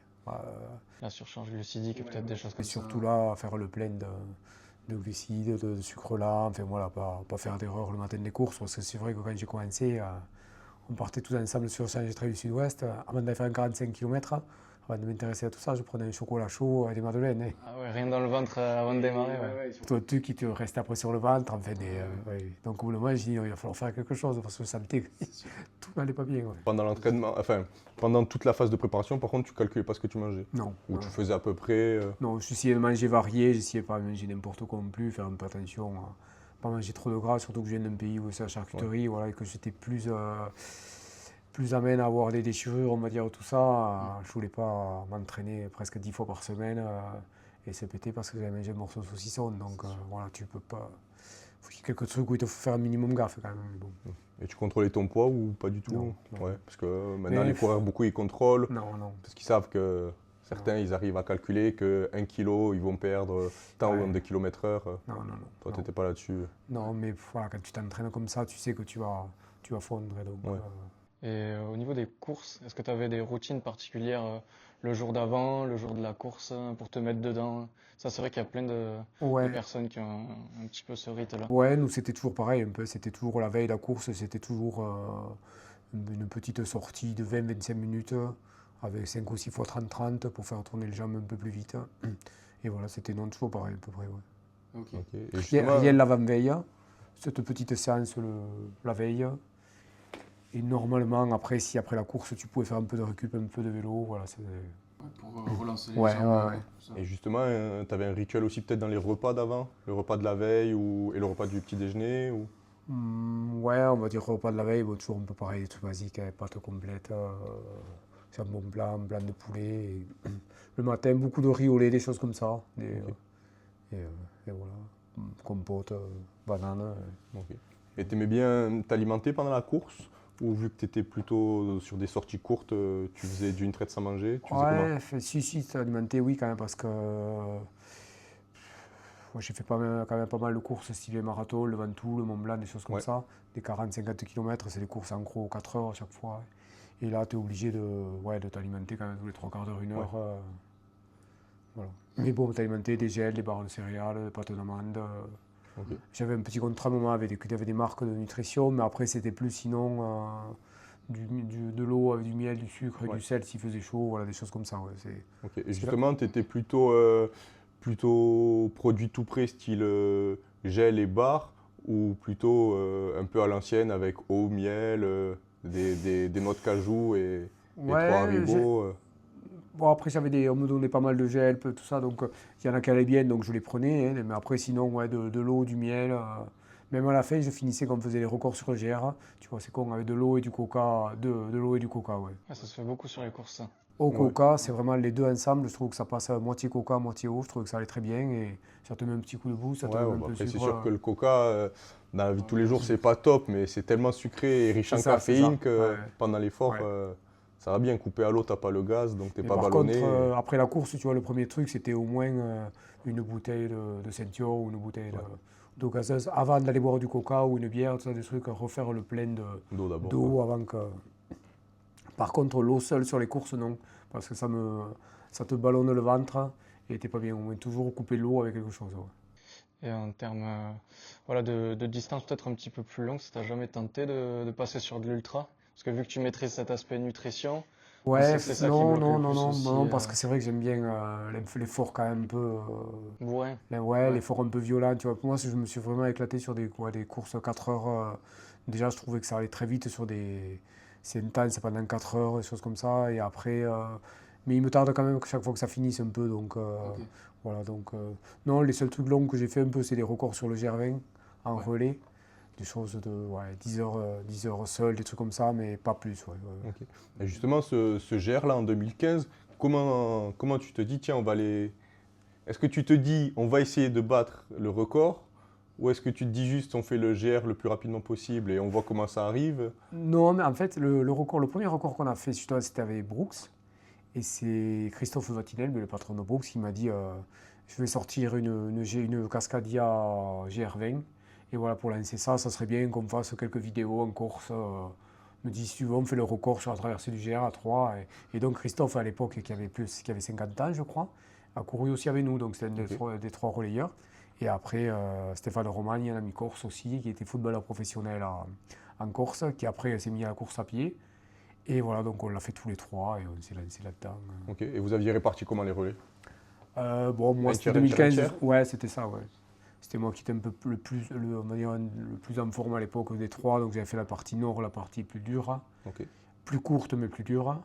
La surcharge glucidique, peut-être des choses Et comme ça. surtout là, faire le plein de glucides, de sucre là, enfin voilà, pas faire d'erreur le matin des courses, parce que c'est vrai que quand j'ai commencé, on partait tous ensemble sur le Challenge Trail du Sud-Ouest, avant d'aller faire 45 km, avant de m'intéresser à tout ça, je prenais un chocolat chaud et des madeleines. Hein. Ah ouais, rien dans le ventre avant de démarrer, ouais. Toi, tu qui te restes après sur le ventre, enfin, ouais. Donc au bout d'un moment, j'ai dit, il va falloir faire quelque chose, parce que je sentais que tout n'allait pas bien. Ouais. Pendant l'entraînement, enfin, pendant toute la phase de préparation, par contre, tu calculais pas ce que tu mangeais. Non. Ou tu faisais à peu près. Non, j'essayais de manger varié, j'essayais pas de manger n'importe quoi non plus, faire un peu attention à pas manger trop de gras, surtout que je viens d'un pays où c'est la charcuterie, voilà, et que j'étais plus amène à avoir des déchirures, on va dire, tout ça. Je voulais pas m'entraîner presque 10 fois par semaine et se péter parce que j'avais mangé un morceau de saucisson. Donc voilà, tu peux pas. Il y a quelques trucs où il te faut faire un minimum gaffe quand même. Mais bon. Et tu contrôlais ton poids ou pas du tout? Non. Ouais, parce que maintenant, Mais les coureurs, beaucoup, ils contrôlent. Non. Parce qu'ils savent que certains, ils arrivent à calculer que 1 kilo, ils vont perdre tant Ouais. de km/h. Non. Toi, Non. tu n'étais pas là-dessus. Non, mais voilà, quand tu t'entraînes comme ça, tu sais que tu vas fondre. Et donc, Ouais. Et au niveau des courses, est-ce que tu avais des routines particulières le jour d'avant, le jour de la course, pour te mettre dedans? Ça, c'est vrai qu'il y a plein de Ouais. personnes qui ont un petit peu ce rite-là. Ouais, nous c'était toujours pareil un peu, c'était toujours la veille de la course, c'était toujours une petite sortie de 20-25 minutes avec 5 ou 6 fois 30-30 pour faire tourner les jambes un peu plus vite. Et voilà, c'était non toujours pareil à peu près. Ouais. Ok. Ok. Et Rien, justement, rien l'avant-veille, cette petite séance la veille. Et normalement, après, si après la course tu pouvais faire un peu de récup, un peu de vélo, voilà. Ouais, pour relancer les Ouais, jambes, ouais. tout ça. et justement, tu avais un rituel aussi peut-être dans les repas d'avant, le repas de la veille et le repas du petit déjeuner ou... Ouais, on va dire repas de la veille, bon, toujours un peu pareil, des trucs basiques, hein, pâte complète, jambon blanc, blanc de poulet. Et, le matin, beaucoup de riz au lait, des choses comme ça. Et voilà, compote, banane. Ok. Et tu aimais bien t'alimenter pendant la course? Ou vu que tu étais plutôt sur des sorties courtes, tu faisais d'une traite sans manger? Tu faisais comment? Ouais, si, c'est alimenté, oui, quand même, parce que j'ai fait quand même pas mal de courses, style les marathons, le Ventoux, le Mont Blanc, des choses comme Ouais. ça. Des 40-50 km, c'est des courses en gros 4 heures à chaque fois. Et là, tu es obligé de t'alimenter quand même tous les 3 quarts d'heure, 1 heure. Voilà. Mais bon, t'alimenter des gels, des barres de céréales, des pâtes d'amande. Ok. J'avais un petit contrat à un moment avec des marques de nutrition, mais après, c'était plus sinon de l'eau avec du miel, du sucre et Ouais. du sel s'il faisait chaud, voilà, des choses comme ça. Ouais, Ok. Et justement, tu étais plutôt produit tout prêt, style gel et barre, ou plutôt un peu à l'ancienne avec eau, miel, des noix de cajou et 3 haribots. Bon, après, on me donnait pas mal de gel, tout ça, donc il y en a qui allaient bien, donc je les prenais. Hein, mais après, sinon, ouais, de l'eau, du miel. Même à la fin, je finissais comme on faisait les records sur le GR. Tu vois, c'est con, avec de l'eau et du coca, de l'eau et du coca, ouais. Ah, ça se fait beaucoup sur les courses, ça. Au Ouais. coca, c'est vraiment les deux ensemble. Je trouve que ça passe à moitié coca, moitié eau. Je trouve que ça allait très bien et ça te met un petit coup de boost, ça te Ouais, met ouais, un bah peu de après, c'est sucre. sûr que le coca, dans la vie de tous les jours, c'est pas top, mais c'est tellement sucré et riche en C'est ça, caféine c'est ça. que Ouais. pendant l'effort, Ouais. ça va bien. Coupé à l'eau, t'as pas le gaz, donc t'es Mais pas par ballonné. contre, après la course, tu vois, le premier truc, c'était au moins une bouteille de ceinture ou une bouteille d'eau gazeuse avant d'aller boire du coca ou une bière, tout ça, des trucs, refaire le plein D'eau d'abord. d'eau avant que. Par contre, l'eau seule sur les courses, non, parce que ça te ballonne le ventre et t'es pas bien. Au moins, toujours couper l'eau avec quelque chose. Ouais. Et en termes voilà, de distance peut-être un petit peu plus longue, ça t'a jamais tenté de passer sur de l'ultra? Parce que vu que tu maîtrises cet aspect nutrition, on sait Ouais, que c'est ça qui non, bloque non, le non, plus non, aussi. non, parce que c'est vrai que j'aime bien l'effort quand même un peu. Ouais, Ouais, l'effort un peu violent, tu vois. Pour moi, je me suis vraiment éclaté sur des courses 4 heures. Déjà, je trouvais que ça allait très vite sur des. C'est intense, c'est pendant 4 heures, des choses comme ça. Et après. Mais il me tarde quand même que chaque fois que ça finisse un peu. Donc, Ok. voilà. Donc, non, les seuls trucs longs que j'ai fait un peu, c'est des records sur le GR20 en Ouais. relais. des choses de 10 heures seul, des trucs comme ça, mais pas plus. Ok. Et justement, ce GR-là en 2015, comment tu te dis, tiens, on va aller. Est-ce que tu te dis, on va essayer de battre le record? Ou est-ce que tu te dis juste, on fait le GR le plus rapidement possible et on voit comment ça arrive? Non, mais en fait, le premier record qu'on a fait, c'était avec Brooks. Et c'est Christophe Vatinel, le patron de Brooks, qui m'a dit je vais sortir une Cascadia GR20. Et voilà, pour lancer ça, ça serait bien qu'on fasse quelques vidéos en course. Me dit si tu veux, on fait le record sur la traversée du GR à 3. Et donc Christophe, à l'époque, qui avait 50 ans, je crois, a couru aussi avec nous. Donc c'était un des trois relayeurs. Et après, Stéphane Romagne, un ami corse aussi, qui était footballeur professionnel en Corse, qui après s'est mis à la course à pied. Et voilà, donc on l'a fait tous les trois et on s'est lancé là-dedans. Ok. Et vous aviez réparti comment les relais? Moi, c'était 2015. Ouais, c'était ça, ouais. C'était moi qui étais un peu on va dire, le plus en forme à l'époque des trois. Donc j'avais fait la partie nord, la partie plus dure. Ok. Plus courte, mais plus dure.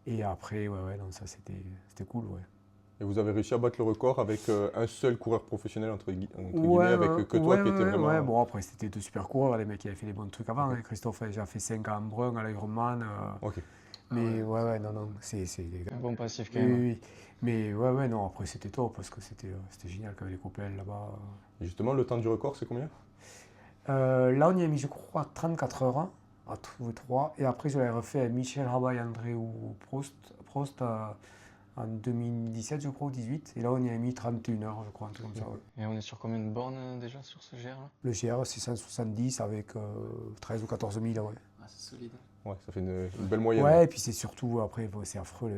Et après, non, ça c'était cool, ouais. Et vous avez réussi à battre le record avec un seul coureur professionnel, entre guillemets, avec que toi qui étais vraiment. Ouais, bon, après, c'était deux super coureurs, les mecs qui avaient fait des bons trucs avant. Hein. Christophe a déjà fait 5 ans en brun, à l'Ironman. Ok. Mais non, c'est. Un bon passif quand Oui, même. oui. Mais non, après, c'était top parce que c'était génial quand les copains là-bas. Et justement, le temps du record, c'est combien? Là, on y a mis, je crois, 34 heures à tous les trois. Et après, je l'avais refait avec Michel Rabat et André Prost en 2017, je crois, ou 2018. Et là, on y a mis 31 heures, je crois, un truc comme ça. Ouais. Et on est sur combien de bornes déjà sur ce GR-là? Le GR, c'est 170 avec 13 ou 14 000, ouais. Ah, c'est solide. Ouais, ça fait une belle moyenne. Ouais, et puis c'est surtout, après, c'est affreux,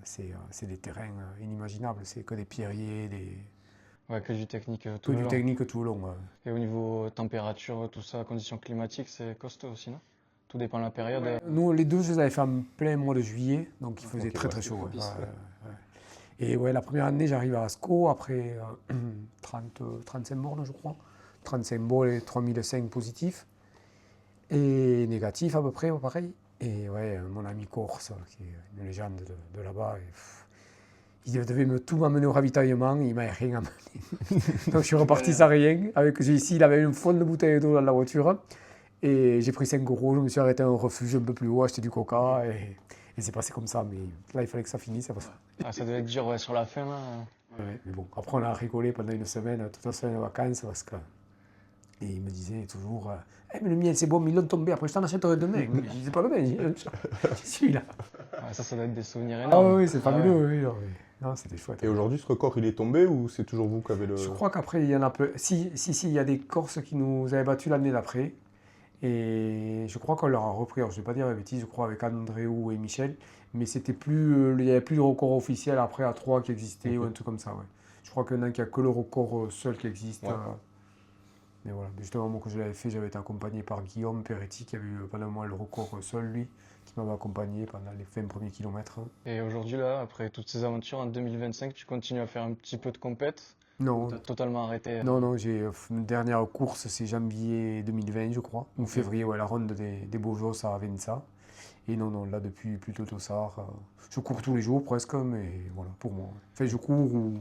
c'est des terrains inimaginables. C'est que des pierriers, Ouais, que du technique tout que le du long. technique tout le long. Ouais. Et au niveau température, tout ça, conditions climatiques, c'est costaud aussi, non? Tout dépend de la période. Nous, les deux, je les avais fait en plein mois de juillet, donc il faisait Ok, très ouais, très c'est chaud. Ouais. propice, ouais. Et ouais, la première année, j'arrive à Ascot, après 35 bornes, je crois. 35 bornes et 3005 positifs. Et négatifs à peu près, pareil. Et ouais, mon ami Corse, qui est une légende de là-bas, il devait tout m'amener au ravitaillement, il m'a rien amené. Donc je suis reparti sans rien. Ici, il avait une fond de bouteille d'eau dans la voiture. Et j'ai pris 5 euros, je me suis arrêté à un refuge un peu plus haut, acheté du coca. Et c'est passé comme ça, mais là, il fallait que ça finisse. Ah, ça devait être dur ouais, sur la fin, là. Ouais, mais bon, après, on a rigolé pendant une semaine, toute la semaine de vacances, parce que. Et il me disait toujours mais le miel c'est bon, mais ils l'ont tombé, après je t'en achèterai demain. Je dis c'est pas le mien, je suis là. Ah, ça doit être des souvenirs Ah énormes. oui, c'est fabuleux, ouais. oui. Non, c'était chouette. Et aujourd'hui, ce record, il est tombé ou c'est toujours vous qui avez le. Je crois qu'après, il y en a peu. Si, il y a des Corses qui nous avaient battus l'année d'après. Et je crois qu'on leur a repris, alors je ne vais pas dire la bêtise, je crois avec Andréou et Michel, mais c'était plus, il n'y avait plus de record officiel après à 3 qui existait ou un truc comme ça. Ouais. Je crois qu'il n'y en a qui a que le record seul qui existe. Ouais. Mais voilà, justement, moi, quand je l'avais fait, j'avais été accompagné par Guillaume Peretti, qui avait eu pendant moi le record seul, lui, qui m'avait accompagné pendant les 20 premiers kilomètres. Et aujourd'hui, là, après toutes ces aventures, en 2025, tu continues à faire un petit peu de compète? Non, T'as totalement arrêté? non, j'ai une dernière course, c'est janvier 2020, je crois, ou février, ouais, la ronde des Beaujos à Avenza. Et non, là, depuis plutôt Tossard, je cours tous les jours presque, mais voilà, pour moi. Enfin, je cours ou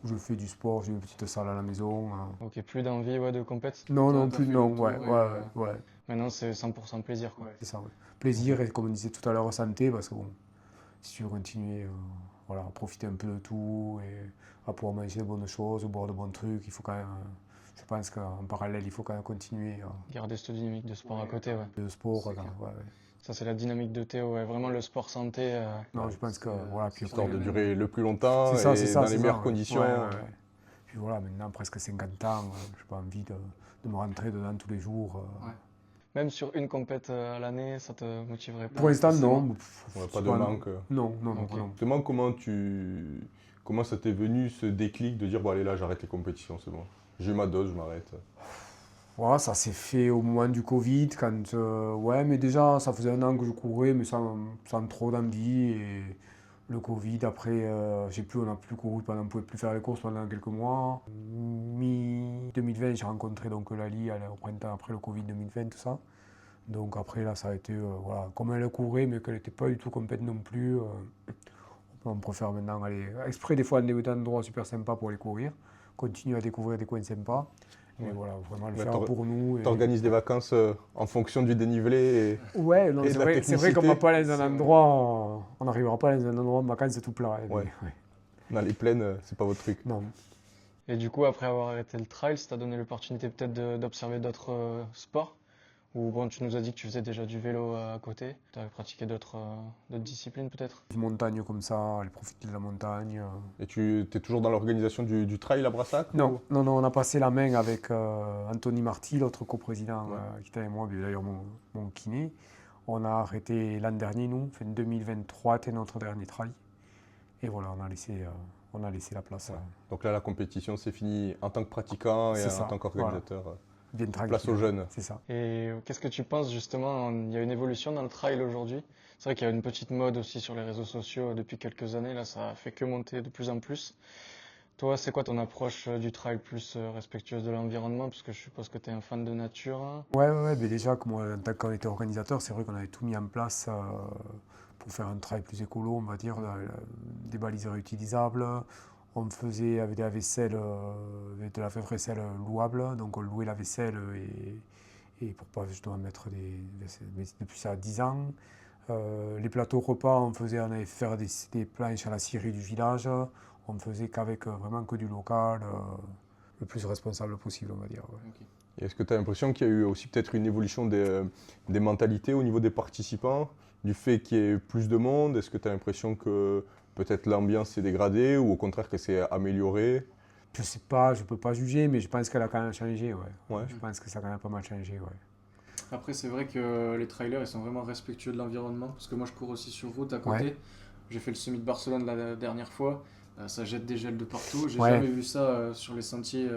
je fais du sport, j'ai une petite salle à la maison. Ok, plus d'envie de compète? Non, T'as plus, fait non, le tour ouais. Maintenant, c'est 100% plaisir, quoi. C'est ça, ouais. Plaisir et comme on disait tout à l'heure, santé, parce que bon, si tu veux continuer à profiter un peu de tout et à pouvoir manger de bonnes choses, boire de bons trucs, il faut quand même, je pense qu'en parallèle, il faut quand même continuer Garder cette dynamique de sport à côté, ouais. le sport. C'est clair. Ça, c'est la dynamique de Théo, ouais. Vraiment le sport santé. Non, je pense que voilà, puis Histoire après, de durer le plus longtemps c'est et ça, dans c'est les ça, meilleures ouais. conditions. Ouais. Puis voilà, maintenant presque 50 ans, je n'ai pas envie de me rentrer dedans tous les jours. Ouais. Même sur une compète à l'année, ça te motiverait pas? Pour l'instant, non. Ouais, pas de manque. Non. Ok. Justement, comment ça t'est venu ce déclic de dire bon allez là j'arrête les compétitions, c'est bon. J'ai ma dose, je m'arrête. Voilà, ça s'est fait au moment du Covid, quand ouais, mais déjà ça faisait un an que je courais, mais sans trop d'envie. Et le Covid, après, on n'a plus couru, on ne pouvait plus faire les courses pendant quelques mois. Mi-2020, j'ai rencontré donc Lali au printemps après le Covid 2020, tout ça. Donc après là, ça a été voilà, comme elle courait, mais qu'elle n'était pas du tout complète non plus. On préfère maintenant aller exprès des fois dans des endroits super sympas pour aller courir, continuer à découvrir des coins sympas. Mais voilà, vraiment le Ouais, faire pour nous. Tu organises des vacances en fonction du dénivelé Ouais, non, et de la c'est vrai qu'on technicité. va pas aller dans un endroit, on n'arrivera pas à aller dans un endroit de vacances tout plat. Ouais. Ouais. Dans les plaines, c'est pas votre truc. Non. Et du coup, après avoir arrêté le trail, ça t'a donné l'opportunité peut-être d'observer d'autres sports? Ou bon, tu nous as dit que tu faisais déjà du vélo à côté. Tu as pratiqué d'autres disciplines peut-être? Une montagne comme ça, aller profiter de la montagne. Et tu es toujours dans l'organisation du trail à Brassac Non, non, non, on a passé la main avec Anthony Marty, l'autre coprésident Ouais. qui était avec moi, d'ailleurs mon kiné. On a arrêté l'an dernier, nous, en 2023, c'était notre dernier trail. Et voilà, on a laissé la place. Donc là, la compétition, c'est fini en tant que pratiquant et C'est en ça, tant qu'organisateur. Bien tranquille. Place aux jeunes. C'est ça. Et qu'est-ce que tu penses justement? Il y a une évolution dans le trail aujourd'hui. C'est vrai qu'il y a une petite mode aussi sur les réseaux sociaux depuis quelques années. Là, ça fait que monter de plus en plus. Toi, c'est quoi ton approche du trail plus respectueuse de l'environnement? Parce que je suppose que tu es un fan de nature. Hein. Ouais, mais déjà, en tant qu'on était organisateur, c'est vrai qu'on avait tout mis en place pour faire un trail plus écolo, on va dire, des balises réutilisables. On faisait avec de la vaisselle, avec de la vaisselle louable, donc on louait la vaisselle et pour pas justement mettre mais depuis ça 10 ans. Les plateaux repas, on avait fait faire des planches à la scierie du village. On ne faisait qu'avec vraiment que du local, le plus responsable possible, on va dire. Ouais. Ok. Et est-ce que tu as l'impression qu'il y a eu aussi peut-être une évolution des mentalités au niveau des participants, du fait qu'il y ait plus de monde? Est-ce que tu as l'impression que peut-être l'ambiance s'est dégradée ou au contraire qu'elle s'est améliorée? Je sais pas, je peux pas juger, mais je pense qu'elle a quand même changé. Ouais. Ouais. Je pense que ça a quand même pas mal changé. Ouais. Après, c'est vrai que les trailers, ils sont vraiment respectueux de l'environnement. Parce que moi, je cours aussi sur route à côté. Ouais. J'ai fait le Summit de Barcelone la dernière fois. Ça jette des gels de partout. J'ai Ouais. jamais vu ça sur les sentiers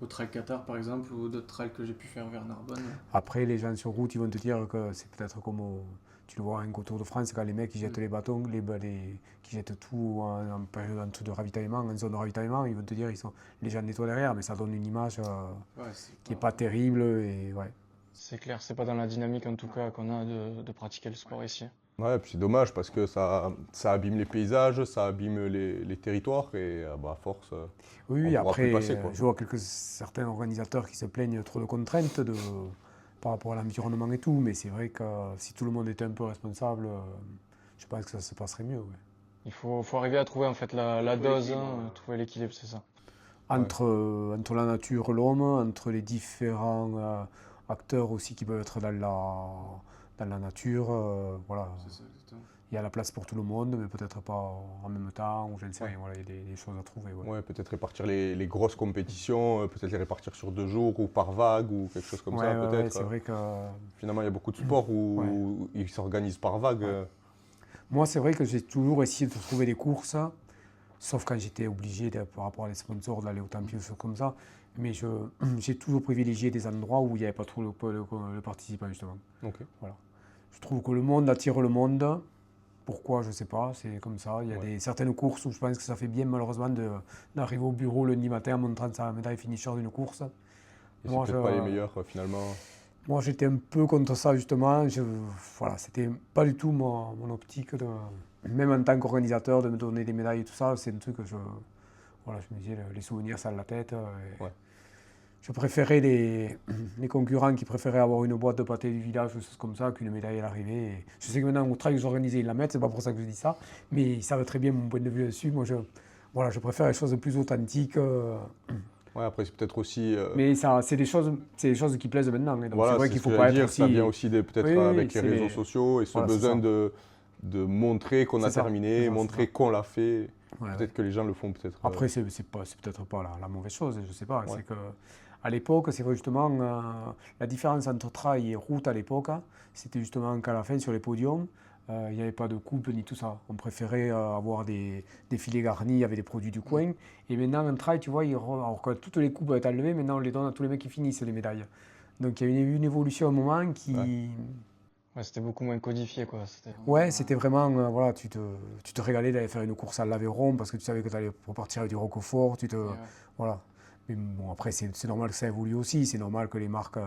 au Trail Qatar, par exemple, ou d'autres trails que j'ai pu faire vers Narbonne. Après, les gens sur route, ils vont te dire que c'est peut-être comme tu le vois en Tour de France, quand les mecs ils jettent les bâtons, qui jettent tout en période de ravitaillement, en zone de ravitaillement, ils vont te dire les gens nettoient derrière, mais ça donne une image Ouais, qui n'est pas terrible. Et, ouais. C'est clair, c'est pas dans la dynamique en tout cas qu'on a de pratiquer le sport ici. Ouais, puis c'est dommage parce que ça abîme les paysages, ça abîme les territoires et à force, Oui, on pourra plus après, passer, quoi. je vois certains organisateurs qui se plaignent trop de contraintes par rapport à l'environnement et tout, mais c'est vrai que si tout le monde était un peu responsable, je pense que ça se passerait mieux. Ouais. Il faut arriver à trouver en fait la dose, hein, trouver l'équilibre, c'est ça. Entre la nature, l'homme, entre les différents acteurs aussi qui peuvent être dans la nature, voilà. C'est ça, exactement. Il y a la place pour tout le monde, mais peut-être pas en même temps, ou je ne sais rien, voilà, il y a des choses à trouver. Ouais. Ouais, peut-être répartir les grosses compétitions, peut-être les répartir sur 2 jours ou par vague ou quelque chose comme ça, Ouais, peut-être. c'est vrai que Finalement, il y a beaucoup de sports où ils s'organisent par vague. moi, c'est vrai que j'ai toujours essayé de trouver des courses, sauf quand j'étais obligé, par rapport à les sponsors, d'aller au Tempi ou choses comme ça. Mais j'ai toujours privilégié des endroits où il n'y avait pas trop le participant, justement. Ok. Voilà. Je trouve que le monde attire le monde. Pourquoi, je ne sais pas, c'est comme ça. Il y a certaines courses où je pense que ça fait bien, malheureusement, d'arriver au bureau lundi matin en montrant sa médaille finisher d'une course. Et c'est peut-être pas les meilleurs, finalement. Moi, j'étais un peu contre ça, justement. Voilà, c'était pas du tout mon optique, même en tant qu'organisateur, de me donner des médailles et tout ça. C'est un truc que je me disais, les souvenirs, ça a la tête. Ouais. Je préférais les concurrents qui préféraient avoir une boîte de pâté du village ou des choses comme ça qu'une médaille à l'arrivée. Et je sais que maintenant, au trail que j'organisais, ils la mettent, c'est pas pour ça que je dis ça, mais ils savent très bien mon point de vue là-dessus. Moi, je préfère les choses plus authentiques. Ouais, après, c'est peut-être aussi. Mais c'est des choses qui plaisent maintenant. Donc Voilà, c'est vrai c'est qu'il ce faut que pas j'allais être dire, ça aussi. vient aussi peut-être Oui, avec les c'est réseaux sociaux et ce Voilà, c'est besoin ça. de montrer qu'on a C'est ça. terminé, C'est ça, montrer c'est ça. qu'on l'a fait. Ouais, Peut-être que les gens le font peut-être. Après, c'est peut-être pas la mauvaise chose, je sais pas. Ouais. C'est que à l'époque, c'est vrai justement la différence entre trail et route à l'époque, c'était justement qu'à la fin sur les podiums, il n'y avait pas de coupe ni tout ça. On préférait avoir des filets garnis avec des produits du coin. Et maintenant, un trail, tu vois, alors que toutes les coupes étaient enlevées, maintenant on les donne à tous les mecs qui finissent les médailles. Donc il y a eu une évolution à un moment qui. Ouais, c'était beaucoup moins codifié, quoi. Ouais, c'était vraiment, voilà, tu te régalais d'aller faire une course à l'Aveyron parce que tu savais que tu allais repartir avec du Roquefort, voilà. Mais bon, après, c'est normal que ça évolue aussi, c'est normal que les marques,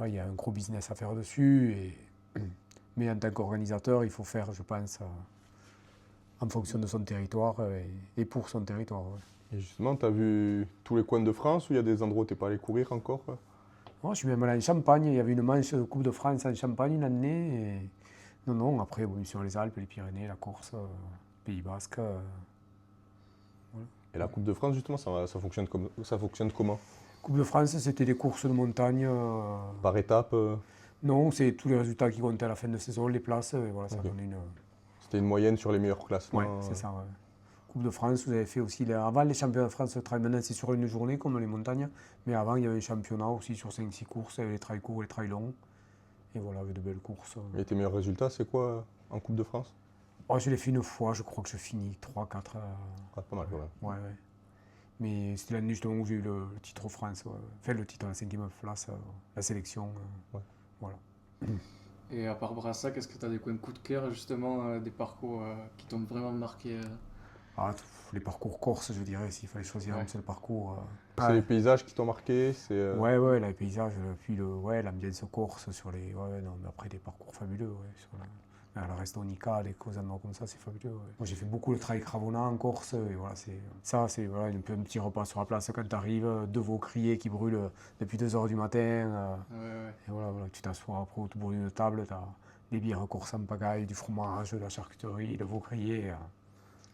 il y a un gros business à faire dessus, mais en tant qu'organisateur, il faut faire, je pense, en fonction de son territoire et pour son territoire. Ouais. Et justement, tu as vu tous les coins de France ou il y a des endroits où tu n'es pas allé courir encore? Moi, je suis même allé en Champagne, il y avait une manche de Coupe de France en Champagne une année. Non, non, après, bon, sur les Alpes, les Pyrénées, la Corse, Pays Basque. Voilà. Et la Coupe de France, justement, ça fonctionne comment? Coupe de France, c'était des courses de montagne. Par étapes? Non, c'est tous les résultats qui comptaient à la fin de saison, les places, et voilà, ça Ok. donnait une. C'était une moyenne sur les meilleurs classements? Ouais, c'est ça, ouais. Coupe de France, vous avez fait aussi. Avant, les championnats de France de trail, maintenant c'est sur une journée comme les montagnes, mais avant il y avait un championnat aussi sur 5-6 courses, avec les trails courts et les trails longs. Et voilà, avec de belles courses. Et tes meilleurs résultats, c'est quoi en Coupe de France? Oh, je l'ai fait une fois, je crois que je finis 3-4. Ah, pas mal quand même. Ouais, ouais. Mais c'était l'année justement où j'ai eu le titre France, ouais. Enfin le titre, la 5e place, la sélection. Ouais. Voilà. Et à part Brassac, est-ce que tu as des coins de coup de cœur, justement, des parcours qui t'ont vraiment marqué Ah, les parcours corse, je dirais, s'il fallait choisir Ouais. un seul parcours. C'est les paysages qui t'ont marqué? Ouais, ouais, les paysages, puis ouais, l'ambiance corse sur les. Ouais, non, mais après des parcours fabuleux, ouais. Le resto Nica, les causes endroits comme ça, c'est fabuleux. Ouais. Moi, j'ai fait beaucoup le trail Cravona en Corse, et voilà, c'est voilà, un petit repas sur la place quand tu arrives, deux veaux criés qui brûlent depuis 2 heures du matin. Ouais. Et voilà, tu t'assois après autour d'une table, tu as des bières corses en pagaille, du fromage, de la charcuterie, le veau crié.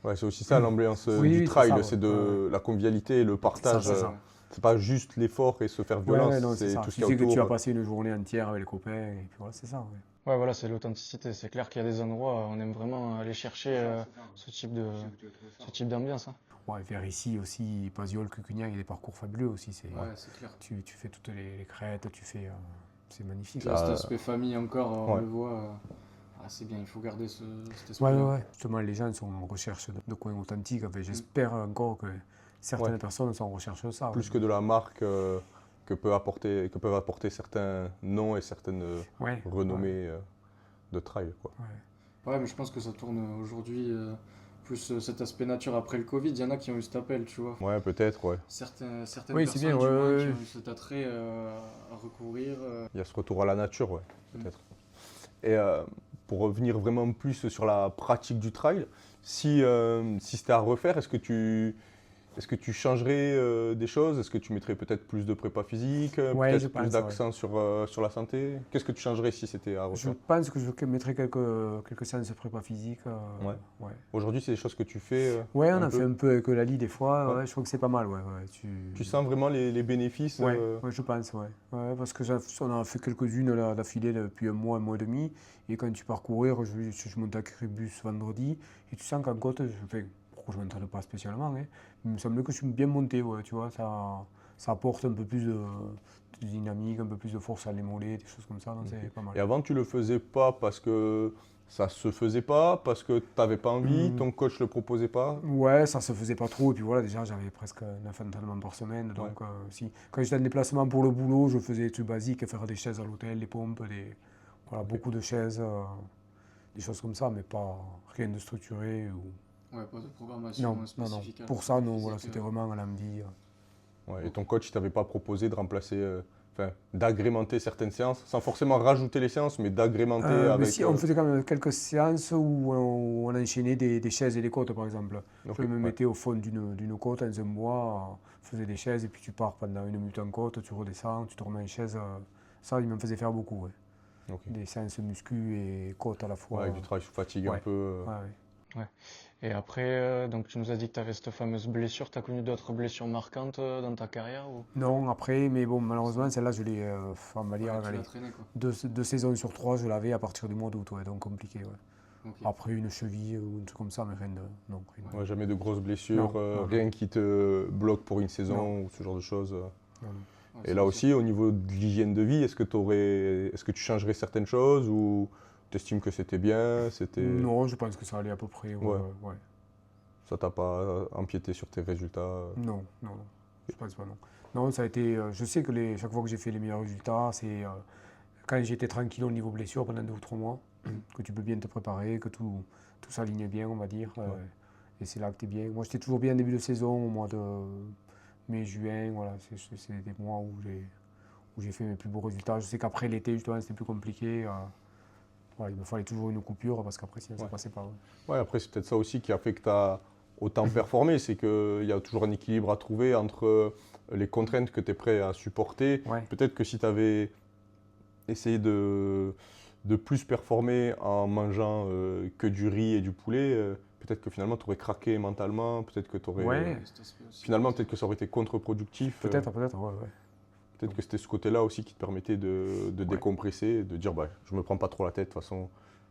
Ouais, c'est aussi ça l'ambiance Oui, du oui, c'est trail, ça, c'est ouais. de la convivialité et le partage. C'est ça. C'est pas juste l'effort et se faire violence, non, c'est ça. tout ce Tu qu'il y a sais que tu vas autour. passer une journée entière avec les copains, et puis voilà, c'est ça. Ouais. Ouais, voilà, c'est l'authenticité. C'est clair qu'il y a des endroits, on aime vraiment aller chercher ce type d'ambiance, hein. Ouais, vers ici aussi, Pasiol, Cucugnac, il y a des parcours fabuleux aussi. Ouais, c'est clair. Tu fais toutes les crêtes, c'est magnifique. Puis là, cet aspect famille encore, on Ouais. le voit. C'est bien, il faut garder cet Ouais, esprit-là. ouais. Justement, les gens sont en recherche de coins authentiques. Enfin, j'espère encore que certaines Ouais. personnes sont en recherche de ça. Plus que de la marque que peuvent apporter certains noms et certaines Ouais. renommées de trail, quoi. Ouais. Ouais, mais je pense que ça tourne aujourd'hui plus cet aspect nature après le Covid. Il y en a qui ont eu cet appel, tu vois. Ouais, peut-être, ouais. Certaines Oui, c'est personnes, bien, du moins, ouais, qui ouais. ont eu cet attrait à recourir. Il y a ce retour à la nature, ouais, Mm. peut-être. Et pour revenir vraiment plus sur la pratique du trail, si c'était à refaire, est-ce que tu changerais des choses? Est-ce que tu mettrais peut-être plus de prépa physique, Ouais, je peut-être plus pense, d'accent sur la santé? Qu'est-ce que tu changerais si c'était à Je refaire? pense que je mettrais quelques séances de prépa physique. Ouais. Ouais. Aujourd'hui, c'est des choses que tu fais Ouais, on un a peu? fait un peu avec Lali des fois. Ouais. Ouais, je trouve que c'est pas mal. Ouais, ouais. Tu sens vraiment les bénéfices Ouais, ouais, je pense, ouais. Ouais, parce que on en a fait quelques-unes là, d'affilée depuis un mois et demi. Et quand tu pars courir, je monte à Crébus vendredi. Et tu sens qu'en côte, pourquoi je ne m'entraîne pas spécialement, hein, il me semble que je suis bien monté, ouais, tu vois. Ça apporte un peu plus de dynamique, un peu plus de force à les mollets, des choses comme ça. Donc c'est pas mal. Et avant, tu le faisais pas parce que ça se faisait pas, parce que tu n'avais pas envie, Hmm. ton coach le proposait pas? Ouais, ça se faisait pas trop. Et puis voilà, déjà, j'avais presque 9 entraînements par semaine. Donc, si. Quand j'étais en déplacement pour le boulot, je faisais des trucs basiques, faire des chaises à l'hôtel, des pompes, voilà, beaucoup de chaises, des choses comme ça, mais pas rien de structuré. Ouais, pas de programmation Non. spécifique. à la Pour ça, non, physique, voilà, c'était vraiment un lundi. Ouais, et ton coach, il t'avait pas proposé de remplacer, d'agrémenter certaines séances, sans forcément rajouter les séances, mais d'agrémenter Mais avec. si, on faisait quand même quelques séances où on enchaînait des chaises et des côtes, par exemple. Ok, Je me ouais. mettais au fond d'une côte dans un bois, faisais des chaises, et puis tu pars pendant 1 minute en côte, tu redescends, tu te remets en chaise. Ça, il me faisait faire beaucoup, ouais. Ok. Des séances muscu et côte à la fois. Ouais, avec du travail sous fatigue un Ouais. peu. Ouais. Et après, donc tu nous as dit que tu avais cette fameuse blessure. Tu as connu d'autres blessures marquantes dans ta carrière ou... Non, après, mais bon, malheureusement, celle-là, je l'ai, on va dire, Ouais, tu allez, l'as traîné, quoi. 2 saisons sur 3, je l'avais à partir du mois d'août, ouais, donc compliqué, ouais. Ok. Après, une cheville ou un truc comme ça, mais rien de. Non, rien de- Ouais, jamais de grosses blessures, Non. rien qui te bloque pour une saison Non. ou ce genre de choses. non. Ouais, Et c'est là sûr. aussi, au niveau de l'hygiène de vie, est-ce que tu changerais certaines choses ou tu estimes que c'était bien, Non, je pense que ça allait à peu près, Ouais. ouais. ça t'a pas empiété sur tes résultats? Non, je pense pas, non. Non, ça a été. Je sais que chaque fois que j'ai fait les meilleurs résultats, c'est quand j'étais tranquille au niveau blessure pendant 2 ou 3 mois, que tu peux bien te préparer, que tout s'aligne bien, on va dire. Et c'est là que tu es bien. Moi, j'étais toujours bien en début de saison, au mois de mai, juin, voilà. C'est des mois où j'ai fait mes plus beaux résultats. Je sais qu'après l'été, justement, c'était plus compliqué. Voilà, il me fallait toujours une coupure parce qu'après, sinon, ça Ouais. passait pas. Ouais. Ouais, après, c'est peut-être ça aussi qui a fait que tu as autant performer, c'est qu'il y a toujours un équilibre à trouver entre les contraintes que tu es prêt à supporter. Ouais. Peut-être que si tu avais essayé de plus performer en mangeant que du riz et du poulet, peut-être que finalement tu aurais craqué mentalement, peut-être que tu aurais... Ouais. Cet aspect aussi. Finalement, peut-être que ça aurait été contre-productif. Peut-être, ouais, ouais. Peut-être que c'était ce côté-là aussi qui te permettait de décompresser, de dire bah, je me prends pas trop la tête, de toute façon,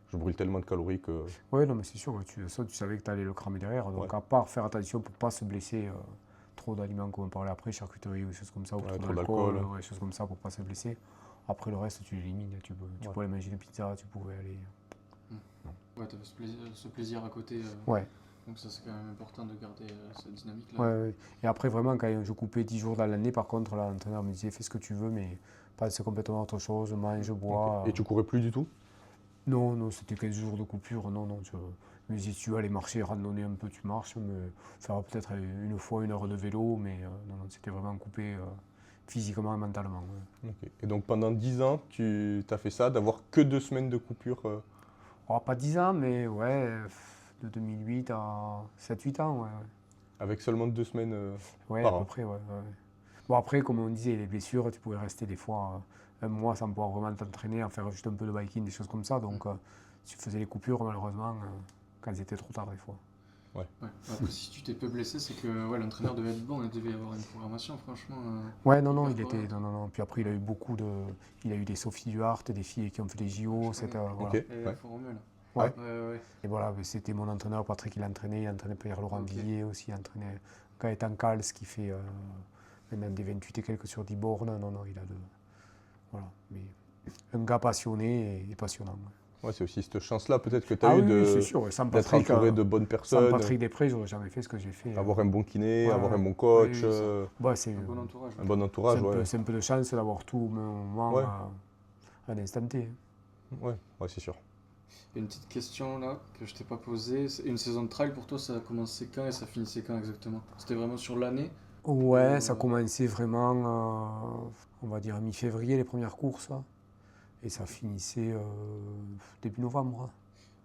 je brûle tellement de calories que... Ouais, non, mais c'est sûr, tu savais que tu allais le cramer derrière. Donc, Ouais. à part faire attention pour ne pas se blesser, trop d'aliments, comme on parlait après, charcuterie ou des choses comme ça, ou Ouais, trop trop d'alcool, d'alcool. ouais, des choses comme ça pour ne pas se blesser. Après, le reste, tu l'élimines. Tu Ouais. pouvais aller manger une pizza, tu pouvais aller. Ouais, t'avais ce plaisir à côté. Ouais. Donc ça, c'est quand même important de garder cette dynamique-là. Ouais, ouais. Et après, vraiment, quand je coupais 10 jours dans l'année, par contre, là, l'entraîneur me disait fais ce que tu veux, mais passe complètement à autre chose, mange, bois. Ok. Et tu courais plus du tout? Non, non, c'était 15 jours de coupure. Non, non. Mais si tu veux aller marcher, randonner un peu, tu marches. Mais faire peut-être une fois 1 heure de vélo, mais non, non, c'était vraiment coupé physiquement et mentalement. Ouais. Ok. Et donc pendant 10 ans, tu as fait ça, d'avoir que 2 semaines de coupure Oh, pas 10 ans, mais ouais, de 2008 à 7-8 ans, ouais. avec seulement 2 semaines Ouais, par à peu an. près, ouais. Bon, après, comme on disait, les blessures, tu pouvais rester des fois 1 mois sans pouvoir vraiment t'entraîner, à faire juste un peu de biking, des choses comme ça. Donc, tu faisais les coupures, malheureusement, quand c'était trop tard, des fois. Ouais. Après, si tu t'es peu blessé, c'est que ouais, l'entraîneur devait être bon, il devait y avoir une programmation, franchement. Ouais, non, non, hyper il était. correct. Non, non, non. Puis après, il a eu beaucoup de. Il a eu des Sophie Duhart, des filles qui ont fait les JO. C'était, voilà. Ok. Et Ouais. Foromel. Ouais. Ouais. Et voilà, mais c'était mon entraîneur, Patrick, il entraînait Pierre-Laurent Ok. Villiers aussi, il entraînait Gaëtan Cals qui fait maintenant des 28 et quelques sur 10 bornes. Non, non, il a de. Voilà. Mais un gars passionné et passionnant. Ouais, c'est aussi cette chance-là peut-être que tu as Ah eu oui, oui, c'est sûr. Et sans d'être Patrick, entouré de bonnes sans personnes, Patrick Després, j'aurais jamais fait ce que j'ai fait. avoir un bon kiné, Ouais, avoir un ouais. bon coach, Oui, oui, ça. Bah, c'est Un bon entourage. un bon entourage. Ouais. c'est un peu de chance d'avoir tout au même moment, Ouais. à un instant T. Ouais, c'est sûr. Et une petite question là que je t'ai pas posée. Une saison de trail pour toi, ça a commencé quand et ça finissait quand exactement? C'était vraiment sur l'année? Ouais, ça commençait vraiment, on va dire, mi-février, les premières courses. Là. Et ça finissait début novembre.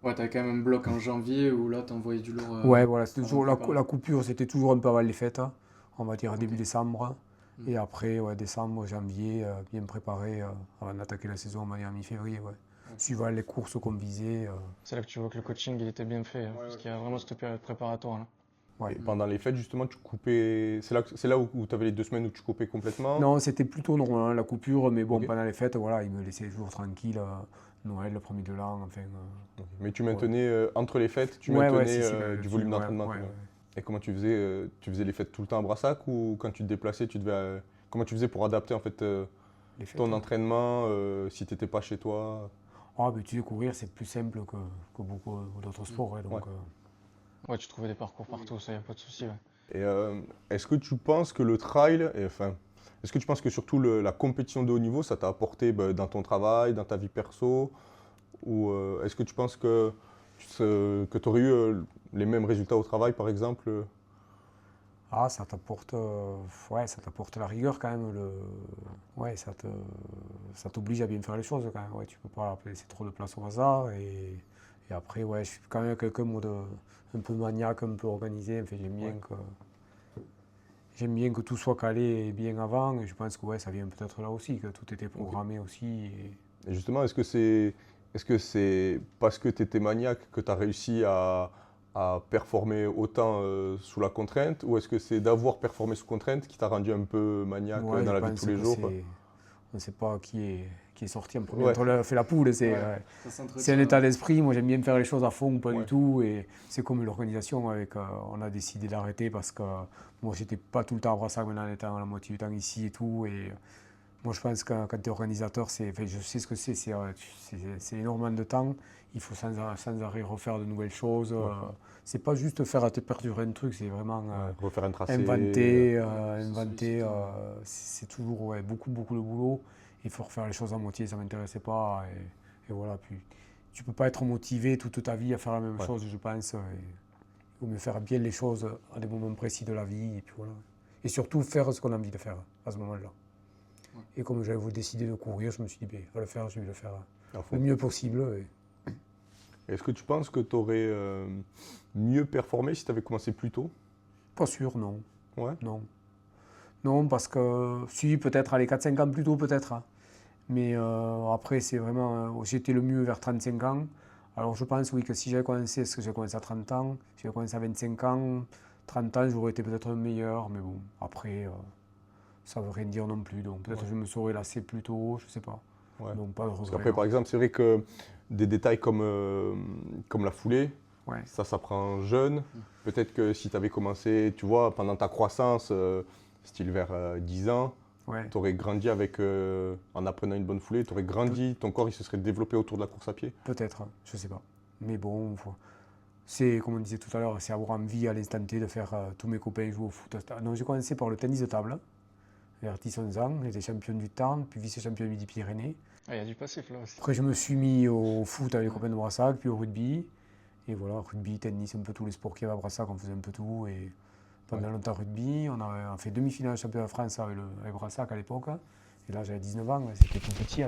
Ouais, t'avais quand même un bloc en janvier où là t'envoyais du lourd. Ouais, voilà, c'était avant toujours de préparer. la coupure, c'était toujours un peu avant les fêtes. Hein. On va dire début Ok. décembre. Mm. Et après, ouais, décembre, janvier, bien préparé avant d'attaquer la saison, on va dire mi-février. Ouais. Suivant les courses qu'on visait. C'est là que tu vois que le coaching il était bien fait, hein, parce qu'il y a vraiment cette période préparatoire là. Ouais. Et pendant les fêtes, justement, tu coupais. C'est là où tu avais les 2 semaines où tu coupais complètement. Non, c'était plutôt normal, la coupure, mais bon, Ok. pendant les fêtes, voilà, ils me laissaient toujours tranquille. Noël, le premier de l'an, enfin. Ok. Mais tu maintenais, entre les fêtes, tu Ouais, maintenais si, quand même, du là-dessus, volume ouais, d'entraînement. ouais, quand même. ouais. Et comment tu faisais les fêtes tout le temps à Brassac ou quand tu te déplaçais, tu devais. Comment tu faisais pour adapter en fait Les fêtes, ton hein. entraînement si tu n'étais pas chez toi? Ah, mais tu sais, courir, c'est plus simple que beaucoup d'autres sports. Hein, donc, Ouais. Ouais, tu trouvais des parcours partout, ça y a pas de souci. Ouais. Et est-ce que tu penses que le trail, est-ce que tu penses que surtout la compétition de haut niveau, ça t'a apporté dans ton travail, dans ta vie perso? Ou est-ce que tu penses que tu aurais eu les mêmes résultats au travail, par exemple? Ah, ça t'apporte la rigueur quand même. Ouais, ça t'oblige à bien faire les choses quand même. Ouais, tu peux pas laisser trop de place au hasard. Et après, ouais, je suis quand même quelqu'un moi, un peu maniaque, un peu organisé. Enfin, j'aime bien que tout soit calé bien avant. Et je pense que ouais, ça vient peut-être là aussi, que tout était programmé aussi. Et justement, est-ce que c'est parce que tu étais maniaque que tu as réussi à performer autant sous la contrainte, ou est-ce que c'est d'avoir performé sous contrainte qui t'a rendu un peu maniaque Ouais, dans je la vie de pense tous les que jours? on ne sait pas qui est sorti en premier Ouais. entre l'œuf et la poule. Ça C'est s'entretient. un état d'esprit. Moi, j'aime bien faire les choses à fond ou pas Ouais. du tout. Et c'est comme l'organisation. On a décidé d'arrêter parce que moi, j'étais pas tout le temps à Brassac, maintenant, en étant la moitié du temps ici et tout. Et moi, je pense que quand tu es organisateur, je sais ce que c'est énormément de temps. Il faut sans arrêt refaire de nouvelles choses. C'est pas juste faire à te perdurer un truc, c'est vraiment Refaire un tracé. inventer. sollicitant. C'est toujours beaucoup, beaucoup de boulot. Il faut refaire les choses à moitié, ça ne m'intéressait pas. Et voilà, puis tu peux pas être motivé toute ta vie à faire la même chose, je pense. Il vaut mieux faire bien les choses à des moments précis de la vie. Et puis voilà. Et surtout faire ce qu'on a envie de faire à ce moment-là. Ouais. Et comme j'avais décidé de courir, je me suis dit, à le faire, je vais le faire À fond. le mieux possible. Est-ce que tu penses que tu aurais mieux performé si tu avais commencé plus tôt? Pas sûr, non. Ouais. Non. Non, parce que si, peut-être, allez, 4-5 ans plus tôt, peut-être, hein. Mais après, c'est vraiment. J'étais le mieux vers 35 ans. Alors, je pense, oui, que si j'avais commencé, est-ce que j'ai commencé à 30 ans? Si j'avais commencé à 25 ans, 30 ans, j'aurais été peut-être meilleur. Mais bon, après, ça veut rien dire non plus. Donc, peut-être que je me serais lassé plus tôt, je sais pas. Ouais. Donc, pas de Parce regret. qu'après, par exemple, c'est vrai que des détails comme la foulée, Ouais. ça s'apprend jeune. Peut-être que si tu avais commencé, tu vois, pendant ta croissance, style vers 10 ans, Ouais. tu aurais grandi avec, en apprenant une bonne foulée, tu aurais grandi, ton corps il se serait développé autour de la course à pied. Peut-être, hein, je sais pas. Mais bon, c'est comme on disait tout à l'heure, c'est avoir envie à l'instant T de faire tous mes copains jouer au foot. Non, j'ai commencé par le tennis de table, vers 10-11 ans. J'étais champion du Tarn, puis vice-champion du Midi-Pyrénées. Ah, il y a du passif là aussi. Après, je me suis mis au foot avec les copains de Brassac, puis au rugby. Et voilà, rugby, tennis, un peu tous les sports qu'il y avait à Brassac, on faisait un peu tout. Et pendant longtemps, rugby, on a fait demi-finale de championnat de France avec Brassac à l'époque. Et là, j'avais 19 ans, c'était tout petit.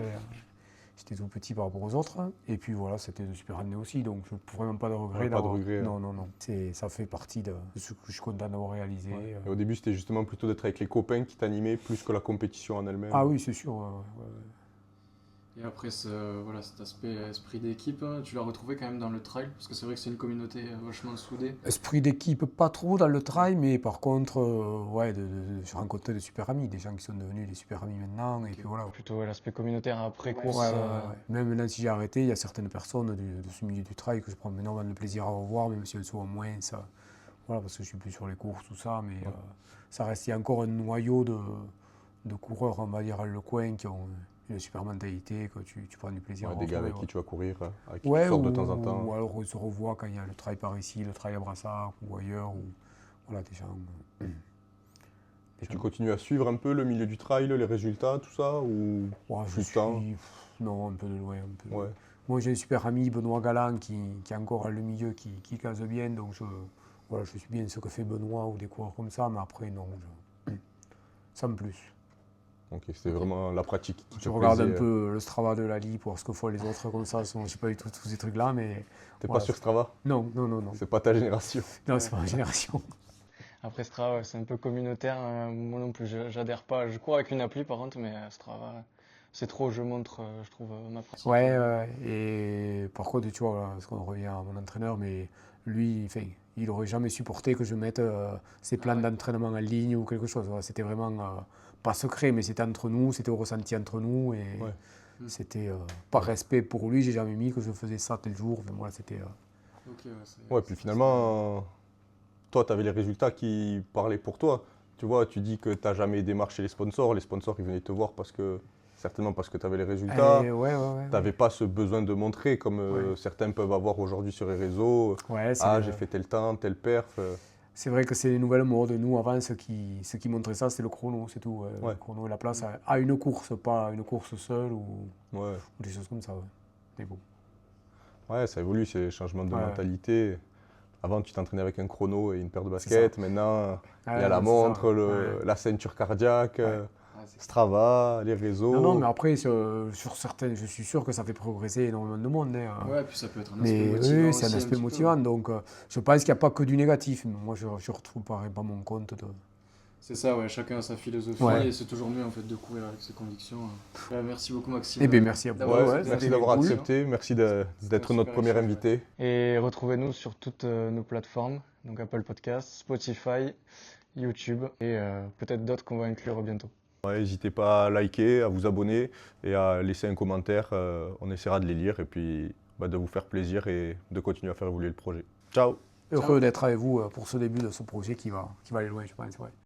J'étais tout petit par rapport aux autres. Et puis voilà, c'était de super années aussi. Donc, je n'ai vraiment pas de regret. Ouais, pas de regret, hein. Non, non, non. Ça fait partie de ce que je suis content d'avoir réalisé. Ouais. Et au début, c'était justement plutôt d'être avec les copains qui t'animaient plus que la compétition en elle-même. Ah oui, c'est sûr. Ouais. Et après, voilà, cet aspect esprit d'équipe, hein, tu l'as retrouvé quand même dans le trail, parce que c'est vrai que c'est une communauté vachement soudée. Esprit d'équipe, pas trop dans le trail, mais par contre, ouais, j'ai rencontré de super amis, des gens qui sont devenus des super amis maintenant. Et puis voilà. Plutôt l'aspect communautaire après course. Ouais. Même maintenant, si j'ai arrêté, il y a certaines personnes de ce milieu du trail que je prends énormément de plaisir à revoir, même si elles sont moins. Ça, voilà, parce que je suis plus sur les courses, tout ça, mais ça reste, il y a encore un noyau de coureurs, on va dire, à le coin qui ont une super mentalité, que tu prends du plaisir à Des gars retrouver, avec qui tu vas courir, avec qui ouais, tu sors de temps en temps. ou alors on se revoit quand il y a le trail par ici, le trail à Brassac ou ailleurs, ou voilà, des gens. Et tu continues à suivre un peu le milieu du trail, les résultats, tout ça ou Ouais, plus de temps? Non, un peu de loin. Ouais. Moi, j'ai un super ami, Benoît Galland, qui est encore dans le milieu, qui case bien. Donc, voilà, je suis bien ce que fait Benoît ou des coureurs comme ça. Mais après, non, sans plus. Ok, c'était vraiment la pratique qui te Je regarde un plaisait. peu le Strava de Lali pour voir ce que font les autres comme ça. Je ne sais pas du tout tous ces trucs-là, mais... T'es voilà, pas sur Strava? Non. C'est pas ta génération. Non, c'est pas ma génération. Après Strava, c'est un peu communautaire. Moi non plus, j'adhère pas. Je cours avec une appli par contre, mais Strava, c'est trop. Je montre, je trouve, ma pratique. Ouais. Et par contre, tu vois, voilà, parce qu'on revient à mon entraîneur, mais lui, enfin, il n'aurait jamais supporté que je mette ses plans d'entraînement en ligne ou quelque chose. Voilà, c'était vraiment pas secret, mais c'était entre nous, c'était au ressenti entre nous. Et c'était par respect pour lui, j'ai jamais mis que je faisais ça tel jour. Enfin, voilà, c'était. Ok, Ouais, puis finalement, toi, tu avais les résultats qui parlaient pour toi. Tu vois, tu dis que tu n'as jamais démarché les sponsors. Les sponsors, ils venaient te voir certainement parce que tu avais les résultats. Ouais. Tu n'avais pas ce besoin de montrer comme certains peuvent avoir aujourd'hui sur les réseaux. Ouais, J'ai fait tel temps, tel perf. C'est vrai que c'est les nouvelles modes. Nous, avant, ce qui montrait ça, c'était le chrono, c'est tout. Ouais. Le chrono et la place à une course, pas une course seule ou des choses comme ça. Ouais. Mais bon. Ouais, ça évolue, c'est le changement de mentalité. Avant, tu t'entraînais avec un chrono et une paire de C'est baskets. Maintenant, il y a la montre, la ceinture cardiaque, Strava, les réseaux. Non, mais après, sur certaines, je suis sûr que ça fait progresser énormément de monde. Hein. Ouais, puis ça peut être un aspect Mais motivant. oui, c'est un aspect motivant. Donc, je pense qu'il n'y a pas que du négatif. Moi, je ne retrouve pas mon compte de. C'est ça, ouais, chacun a sa philosophie et c'est toujours mieux en fait de courir avec ses convictions. Merci beaucoup Maxime. Eh bien, merci à vous. Merci d'avoir accepté, merci d'être notre premier invité. Et retrouvez-nous sur toutes nos plateformes, donc Apple Podcasts, Spotify, YouTube et peut-être d'autres qu'on va inclure bientôt. Ouais, n'hésitez pas à liker, à vous abonner et à laisser un commentaire. On essaiera de les lire et puis de vous faire plaisir et de continuer à faire évoluer le projet. Ciao! Heureux d'être avec vous pour ce début de ce projet qui va aller loin, je pense. Ouais.